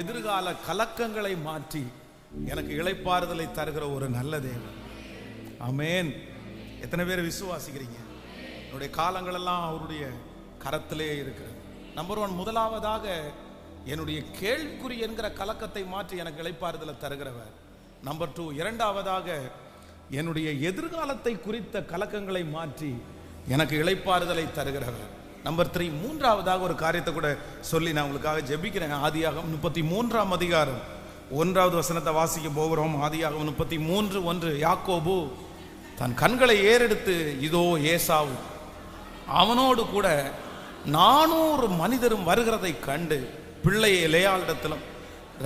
எதிர்கால கலக்கங்களை மாற்றி எனக்கு இளைப்பாறுதலை தருகிற ஒரு நல்ல தேவன். ஆமென். எத்தனை பேர் விசுவாசிக்கிறீங்க? என்னுடைய காலங்கள் எல்லாம் அவருடைய கரத்திலே இருக்கிறது. நம்பர் 1, முதலாவதாக என்னுடைய கேள்விக்குறி என்கிற கலக்கத்தை மாற்றி எனக்கு இளைப்பாறுதலை தருகிறவர். நம்பர் 2, இரண்டாவதாக என்னுடைய எதிர்காலத்தை குறித்த கலக்கங்களை மாற்றி எனக்கு இளைப்பாறுதலை தருகிறவர். நம்பர் 3, மூன்றாவதாக ஒரு காரியத்தை கூட சொல்லி நான் உங்களுக்காக ஜெபிக்கிறேன். ஆதியாகமம் 33ஆம் அதிகாரம் 1வது வசனத்தை வாசிக்க போகிறோம். ஆதியாகமம் 33:1. யாக்கோபு தன் கண்களை ஏறெடுத்து, இதோ ஏசாவு அவனோடு கூட 400 மனிதரும் வருகிறதை கண்டு பிள்ளையை லேயாளிடத்திலும்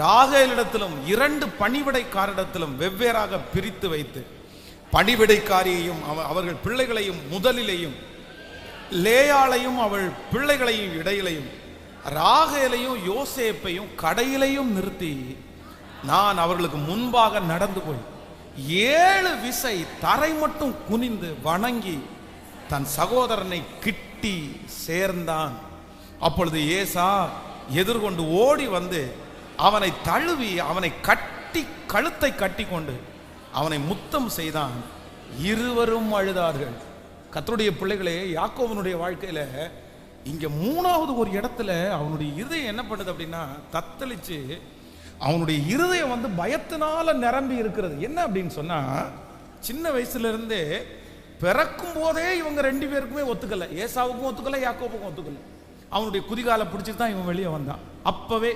ராகேலிடத்திலும் 2 பணிவிடைக்காரிடத்திலும் வெவ்வேறாக பிரித்து வைத்து, பணிவிடைக்காரியையும் அவர்கள் பிள்ளைகளையும் முதலிலையும், லேயாளையும் அவள் பிள்ளைகளையும் இடையிலையும், ராகேலையும் யோசேப்பையும் கடையிலையும் நிறுத்தி, நான் அவர்களுக்கு முன்பாக நடந்து போய் 7 விசை தரை மட்டும் குனிந்து வணங்கி தன் சகோதரனை கிட்டி சேர்ந்தான். அப்பொழுது ஏசா எதிர்கொண்டு ஓடி வந்து அவனை தழுவி அவனை கட்டி கழுத்தை கட்டி கொண்டு அவனை முத்தம் செய்தான். இருவரும் அழுதார்கள். கர்த்தருடைய பிள்ளைகளே, யாக்கோபனுடைய வாழ்க்கையில இங்க மூணாவது ஒரு இடத்துல அவனுடைய இருதயம் என்ன பண்ணுது அப்படின்னா, தத்தளிச்சு அவனுடைய இருதயம் வந்து பயத்தினால நிரம்பி இருக்கிறது. என்ன அப்படின்னு சொன்னா, சின்ன வயசுல இருந்தே பிறக்கும் போதே இவங்க 2 பேருக்குமே ஒத்துக்கல. ஏசாவுக்கும் ஒத்துக்கல, யாக்கோபுக்கும் ஒத்துக்கல. அவனுடைய குதிகாலை பிடிச்சிட்டு தான் இவன் வெளியே வந்தான். அப்பவே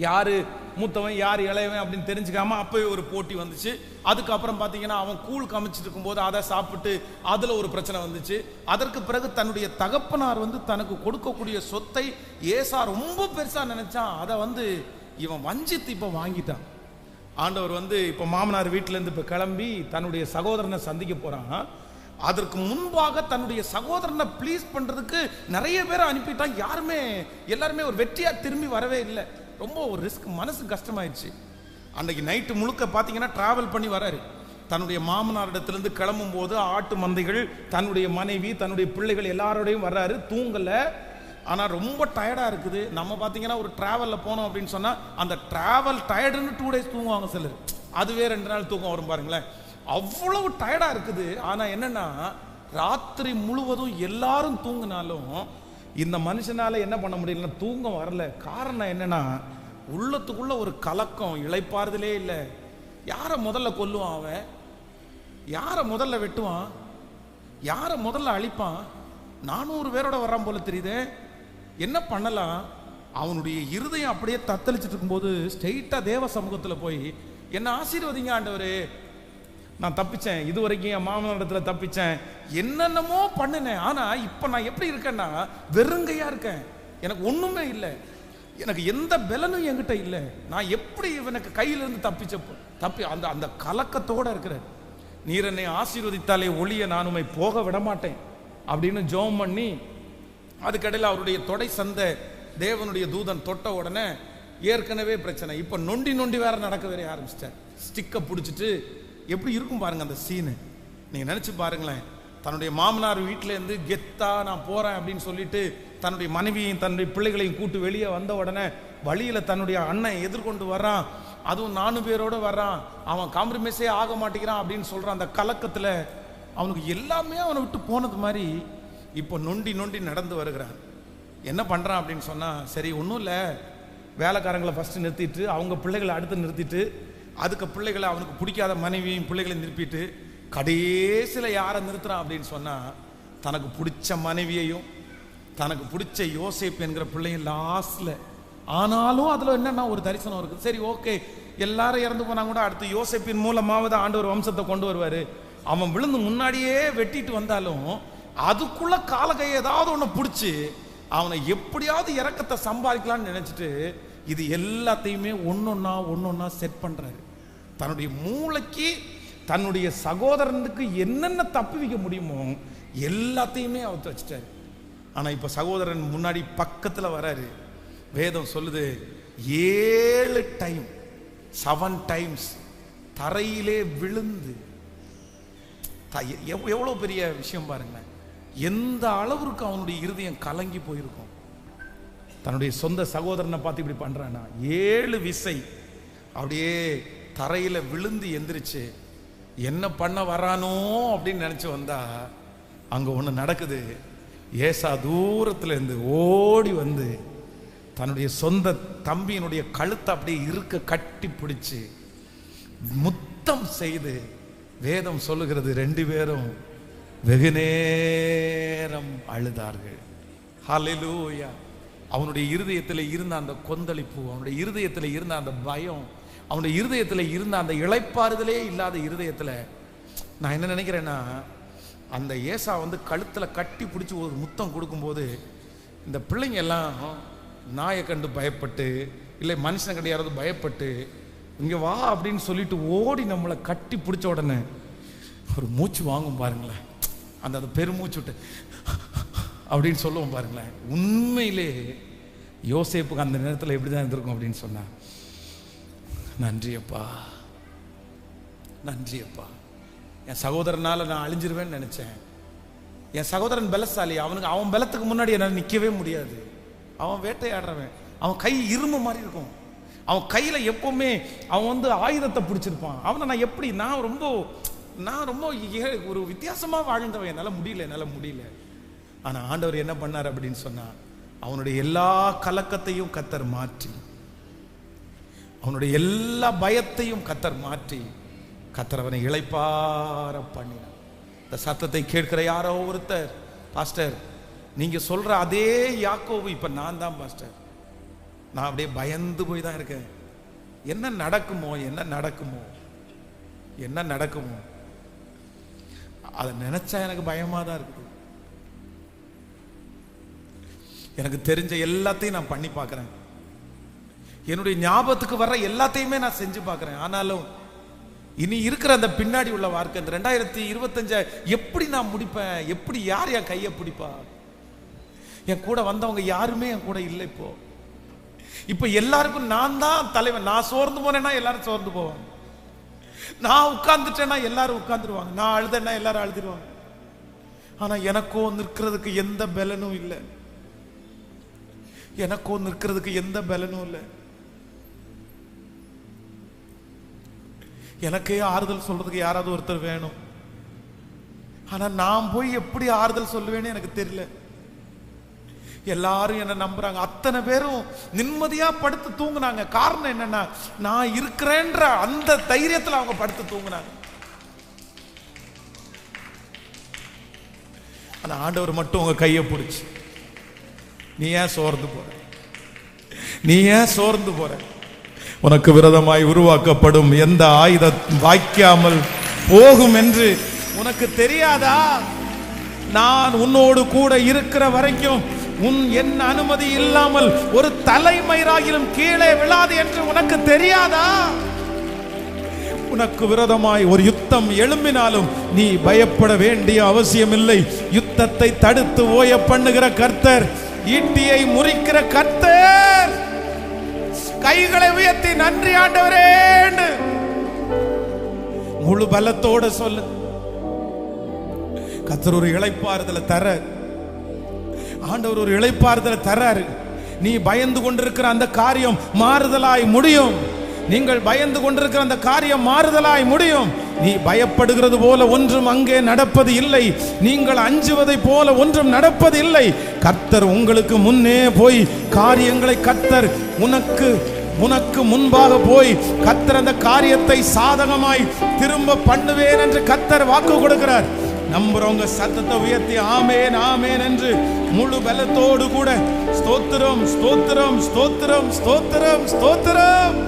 யாரு மூத்தவன் யார் இளையவன் அப்படின்னு தெரிஞ்சுக்காம அப்பவே ஒரு போட்டி வந்துச்சு. அதுக்கப்புறம் பார்த்தீங்கன்னா அவன் கூழ் கமிச்சிட்டு இருக்கும்போது அதை சாப்பிட்டு அதில் ஒரு பிரச்சனை வந்துச்சு. அதற்கு பிறகு தன்னுடைய தகப்பனார் வந்து தனக்கு கொடுக்கக்கூடிய சொத்தை ஏசா ரொம்ப பெருசாக நினைச்சான். அதை வந்து இவன் வஞ்சித்து இப்போ வாங்கிட்டான். ஆண்டவர் வந்து இப்போ மாமனார் வீட்டிலேருந்து இப்போ கிளம்பி தன்னுடைய சகோதரனை சந்திக்க போகிறான். அதற்கு முன்பாக தன்னுடைய சகோதரனை ப்ளீஸ் பண்ணுறதுக்கு நிறைய பேரை அனுப்பிட்டான். எல்லாருமே ஒரு வெற்றியாக திரும்பி வரவே இல்லை. ரொம்ப ஒரு ரிஸ்க், மனசு கஷ்டமாயிடுச்சு. அன்றைக்கு நைட்டு முழுக்க பார்த்தீங்கன்னா ட்ராவல் பண்ணி வராரு. தன்னுடைய மாமனாரிடத்திலிருந்து கிளம்பும் போது ஆட்டு மந்தைகள், தன்னுடைய மனைவி, தன்னுடைய பிள்ளைகள் எல்லாரோடையும் வர்றாரு. தூங்கலை, ஆனால் ரொம்ப டயர்டாக இருக்குது. நம்ம பார்த்தீங்கன்னா ஒரு ட்ராவலில் போனோம் அப்படின்னு சொன்னால் அந்த ட்ராவல் டயர்டுன்னு 2 days தூங்குவாங்க சிலர். அதுவே 2 நாள் தூக்கம் வரும் பாருங்களேன். அவ்வளவு டயர்டாக இருக்குது. ஆனால் என்னென்னா ராத்திரி முழுவதும் எல்லாரும் தூங்கினாலும் இந்த மனுஷனால என்ன பண்ண முடியலன்னா தூங்கம் வரல. காரணம் என்னன்னா உள்ளத்துக்குள்ள ஒரு கலக்கம், இளைப்பாறுதலே இல்லை. யாரை முதல்ல கொல்லுவான் அவன்? யாரை முதல்ல வெட்டுவான்? யாரை முதல்ல அழிப்பான்? 400 பேரோட வர்றான் போல தெரியுது. என்ன பண்ணலாம்? அவனுடைய இருதயம் அப்படியே தத்தளிச்சுட்டு இருக்கும்போது ஸ்ட்ரெயிட்டா தேவ சமூகத்தில் போய், என்ன ஆசீர்வதிங்க ஆண்டவரே, நான் தப்பிச்சேன், இது வரைக்கும் என் மாமனிடத்துல தப்பிச்சேன், என்னென்னமோ பண்ணினேன், ஆனா இப்ப நான் எப்படி இருக்கேன்னா வெறுங்கையா இருக்கேன், எனக்கு ஒண்ணுமே இல்லை, எனக்கு எந்த பலனும் என்கிட்ட இல்லை, நான் எப்படி இவனுக்கு கையிலிருந்து தப்பி அந்த அந்த கலக்கத்தோட இருக்கிறேன். நீர் என்னை ஆசீர்வதித்தாலே ஒளிய நான் உம்மை போக விட மாட்டேன் அப்படின்னு ஜெபம் பண்ணி, அதுக்கடையில் அவருடைய தொடை சந்தை தேவனுடைய தூதன் தொட்ட உடனே ஏற்கனவே பிரச்சனை. இப்போ நொண்டி வேற நடக்க வேற ஆரம்பிச்சிட்டார். ஸ்டிக்கை பிடிச்சிட்டு எப்படி இருக்கும் பாருங்க அந்த சீனு. நீங்க நினைச்சு பாருங்களேன். தன்னுடைய மாமனார் வீட்டிலேருந்து கெத்தா நான் போறேன் அப்படின்னு சொல்லிட்டு தன்னுடைய மனைவியையும் தன்னுடைய பிள்ளைகளையும் கூட்டு வெளியே வந்த உடனே வழியில தன்னுடைய அண்ணன் எதிர்கொண்டு வர்றான். அதுவும் 4 பேரோட வர்றான். அவன் காம்ப்ரமைஸே ஆக மாட்டேங்கிறான் அப்படின்னு சொல்றான். அந்த கலக்கத்துல அவனுக்கு எல்லாமே அவனை விட்டு போனது மாதிரி இப்போ நொண்டி நடந்து வருகிறான். என்ன பண்றான் அப்படின்னு சொன்னா, சரி ஒன்றும் இல்லை, வேலைக்காரங்களை ஃபர்ஸ்ட் நிறுத்திட்டு அவங்க பிள்ளைகளை அடுத்து நிறுத்திட்டு அதுக்கு பிள்ளைகளை அவனுக்கு பிடிக்காத மனைவியும் பிள்ளைகளையும் நிறுத்திட்டு கடைசியில் யாரை நிறுத்துறான் அப்படின்னு சொன்னா, தனக்கு பிடிச்ச மனைவியையும் தனக்கு பிடிச்ச யோசேப்பு என்கிற பிள்ளையும் லாஸ்ட்ல. ஆனாலும் அதுல என்னன்னா ஒரு தரிசனம் இருக்கு. சரி ஓகே, எல்லாரும் இறந்து போனா கூட அடுத்து யோசேப்பின் மூலமாவது ஆண்டவர் வம்சத்தை கொண்டு வருவாரு. அவன் விழுந்து முன்னாடியே வெட்டிட்டு வந்தாலும் அதுக்குள்ள காலகை ஏதாவது ஒன்று பிடிச்சி அவனை எப்படியாவது இறக்கத்தை சம்பாதிக்கலாம்னு நினைச்சிட்டு இது எல்லாத்தையுமே ஒன்னொன்னா செட் பண்றாரு. தன்னுடைய மூளைக்கு தன்னுடைய சகோதரனுக்கு என்னென்ன தப்பி வைக்க முடியுமோ எல்லாத்தையுமே அவர் வச்சுட்டாரு. ஆனா இப்ப சகோதரன் முன்னாடி பக்கத்துல வராரு. வேதம் சொல்லுது 7 டைம்ஸ் தரையிலே விழுந்து. எவ்வளவு பெரிய விஷயம் பாருங்க. எந்த அளவுக்கு அவனுடைய இருதயம் கலங்கி போயிருக்கும். தன்னுடைய சொந்த சகோதரனை பார்த்து இப்படி பண்றானா. 7 விசை அப்படியே தரையில விழுந்து எந்திரிச்சு என்ன பண்ண வரானோ அப்படின்னு நினைச்சு வந்தா அங்க ஒண்ணு நடக்குது. ஏசா தூரத்துல இருந்து ஓடி வந்து தன்னுடைய சொந்த தம்பியினுடைய கழுத்தை அப்படியே இருக்க கட்டி பிடிச்சு முத்தம் செய்து, வேதம் சொல்லுகிறது 2 பேரும் வெகு நேரம் அழுதார்கள். ஹல்லேலூயா. அவனுடைய இருதயத்தில் இருந்த அந்த கொந்தளிப்பு, அவனுடைய இருதயத்தில் இருந்த அந்த பயம், அவனுடைய இருதயத்தில் இருந்த அந்த இளைப்பாறுதலே இல்லாத இருதயத்தில் நான் என்ன நினைக்கிறேன்னா, அந்த ஏசா வந்து கழுத்தில் கட்டி பிடிச்சி ஒரு முத்தம் கொடுக்கும்போது இந்த பிள்ளைங்க எல்லாம் நாயை கண்டு பயப்பட்டு இல்லை மனுஷனை கண்டு யாராவது பயப்பட்டு இங்கே வா அப்படின்னு சொல்லிட்டு ஓடி நம்மளை கட்டி பிடிச்ச உடனே ஒரு மூச்சு வாங்கும் பாருங்களேன். அந்த பெருமூச்சு விட்டு அப்படின்னு சொல்லுவோம் பாருங்களேன். உண்மையிலே யோசேப்புக்கு அந்த நேரத்தில் எப்படிதான் இருந்திருக்கும் அப்படின்னு சொன்னா, நன்றியப்பா நன்றியப்பா, என் சகோதரனால நான் அழிஞ்சிருவேன்னு நினைச்சேன். என் சகோதரன் பலசாலி, அவன் பலத்துக்கு முன்னாடி என்னால் நிற்கவே முடியாது. அவன் வேட்டையாடுறவன், அவன் கை இரும்பு மாதிரி இருக்கும், அவன் கையில எப்பவுமே அவன் வந்து ஆயுதத்தை பிடிச்சிருப்பான். அவனை நான் எப்படி, நான் ரொம்ப ஒரு வித்தியாசமா வாழ்ந்தவன், என்னால முடியல. ஆனா ஆண்டவர் என்ன பண்ணார் அப்படின்னு சொன்னா, அவனுடைய எல்லா கலக்கத்தையும் கர்த்தர் மாற்றி, அவனுடைய எல்லா பயத்தையும் கர்த்தர் மாற்றி, கர்த்தர் அவனை இளைப்பாற பண்ணினார். இந்த சத்தத்தை கேட்கிற யாரோ ஒருத்தர், பாஸ்டர் நீங்க சொல்ற அதே யாக்கோபு இப்ப நான் தான் பாஸ்டர், நான் அப்படியே பயந்து போய் தான் இருக்கேன். என்ன நடக்குமோ என்ன நடக்குமோ என்ன நடக்குமோ, அதை நினைச்சா எனக்கு பயமா தான் இருக்குது. எனக்கு தெரிஞ்ச எல்லாத்தையும் நான் பண்ணி பார்க்கிறேன், என்னுடைய ஞாபகத்துக்கு வர்ற எல்லாத்தையுமே நான் செஞ்சு பார்க்கிறேன். ஆனாலும் இனி இருக்கிற அந்த பின்னாடி உள்ள வாழ்க்கை, இந்த 2025 எப்படி நான் முடிப்பேன்? எப்படி யார் என் கையை பிடிப்பா? என் கூட வந்தவங்க யாருமே என் கூட இல்லை. இப்ப எல்லாருக்கும் நான் தான் தலைவன். நான் சோர்ந்து போனேன்னா எல்லாரும் சோர்ந்து போவாங்க, நான் உட்கார்ந்துட்டேன்னா எல்லாரும் உட்கார்ந்துருவாங்க, நான் அழுதேன்னா எல்லாரும் அழுதுருவாங்க. ஆனா எனக்கோ நிற்கிறதுக்கு எந்த பலனும் இல்லை, எனக்கோ நிற்கிறதுக்கு எந்த பலனும் இல்லை. எனக்கே ஆறுதல் சொல்றதுக்கு யாராவது ஒருத்தர் வேணும். ஆனா நான் போய் எப்படி ஆறுதல் சொல்லுவேன்னு எனக்கு தெரியல. எல்லாரும் என்ன நம்புறாங்க, அத்தனை பேரும் நிம்மதியா படுத்து தூங்குனாங்க. காரணம் என்னன்னா, நான் இருக்கிறேன்ற அந்த தைரியத்துல அவங்க படுத்து தூங்குனாங்க. ஆனா ஆண்டவர் மட்டும் உங்க கையை பிடிச்சு, நீ ஏன் சோர்ந்து போற, நீ ஏன் சோர்ந்து போற? உனக்கு விரோதமாய் உருவாக்கப்படும் எந்த ஆயுதம் வாய்க்காமல் போகும் என்று உனக்கு தெரியாதா? நான் உன்னோடு கூட இருக்கிற வரைக்கும் என் அனுமதி இல்லாமல் ஒரு தலைமயிராகிலும் கீழே விழாது என்று உனக்கு தெரியாதா? உனக்கு விரோதமாய் ஒரு யுத்தம் எழும்பினாலும் நீ பயப்பட வேண்டிய அவசியம் இல்லை. யுத்தத்தை தடுத்து ஓய பண்ணுகிற கர்த்தர், ஈட்டியை முறிக்கிற கர்த்தர். கைகளை உயர்த்தி நன்றி ஆண்டவரே முழு பலத்தோட சொல்லு. கர்த்தர் ஒரு இளைப்பாறுதலை தர, ஆண்டவர் ஒரு இளைப்பாறுதலை தராரு. நீ பயந்து கொண்டிருக்கிற அந்த காரியம் மாறுதலாய் முடியும். நீங்கள் பயந்து கொண்டிருக்கிற அந்த காரியம் மாறுதலாய் முடியும். நீ பயப்படுகிறது போல ஒன்றும் அங்கே நடப்பது இல்லை, நீங்கள் அஞ்சுவதை போல ஒன்றும் நடப்பது இல்லை. கர்த்தர் உங்களுக்கு முன்னே போய் காரியங்களை, கர்த்தர் உனக்கு முன்பாக போய் கர்த்தர் அந்த காரியத்தை சாதகமாய் திரும்ப பண்ணுவேன் என்று கர்த்தர் வாக்கு கொடுக்கிறார். நம்புறவங்க சத்தத்தை உயர்த்தி ஆமேன் ஆமேன் என்று முழு பலத்தோடு கூட ஸ்தோத்திரம் ஸ்தோத்திரம் ஸ்தோத்திரம் ஸ்தோத்திரம் ஸ்தோத்திரம்.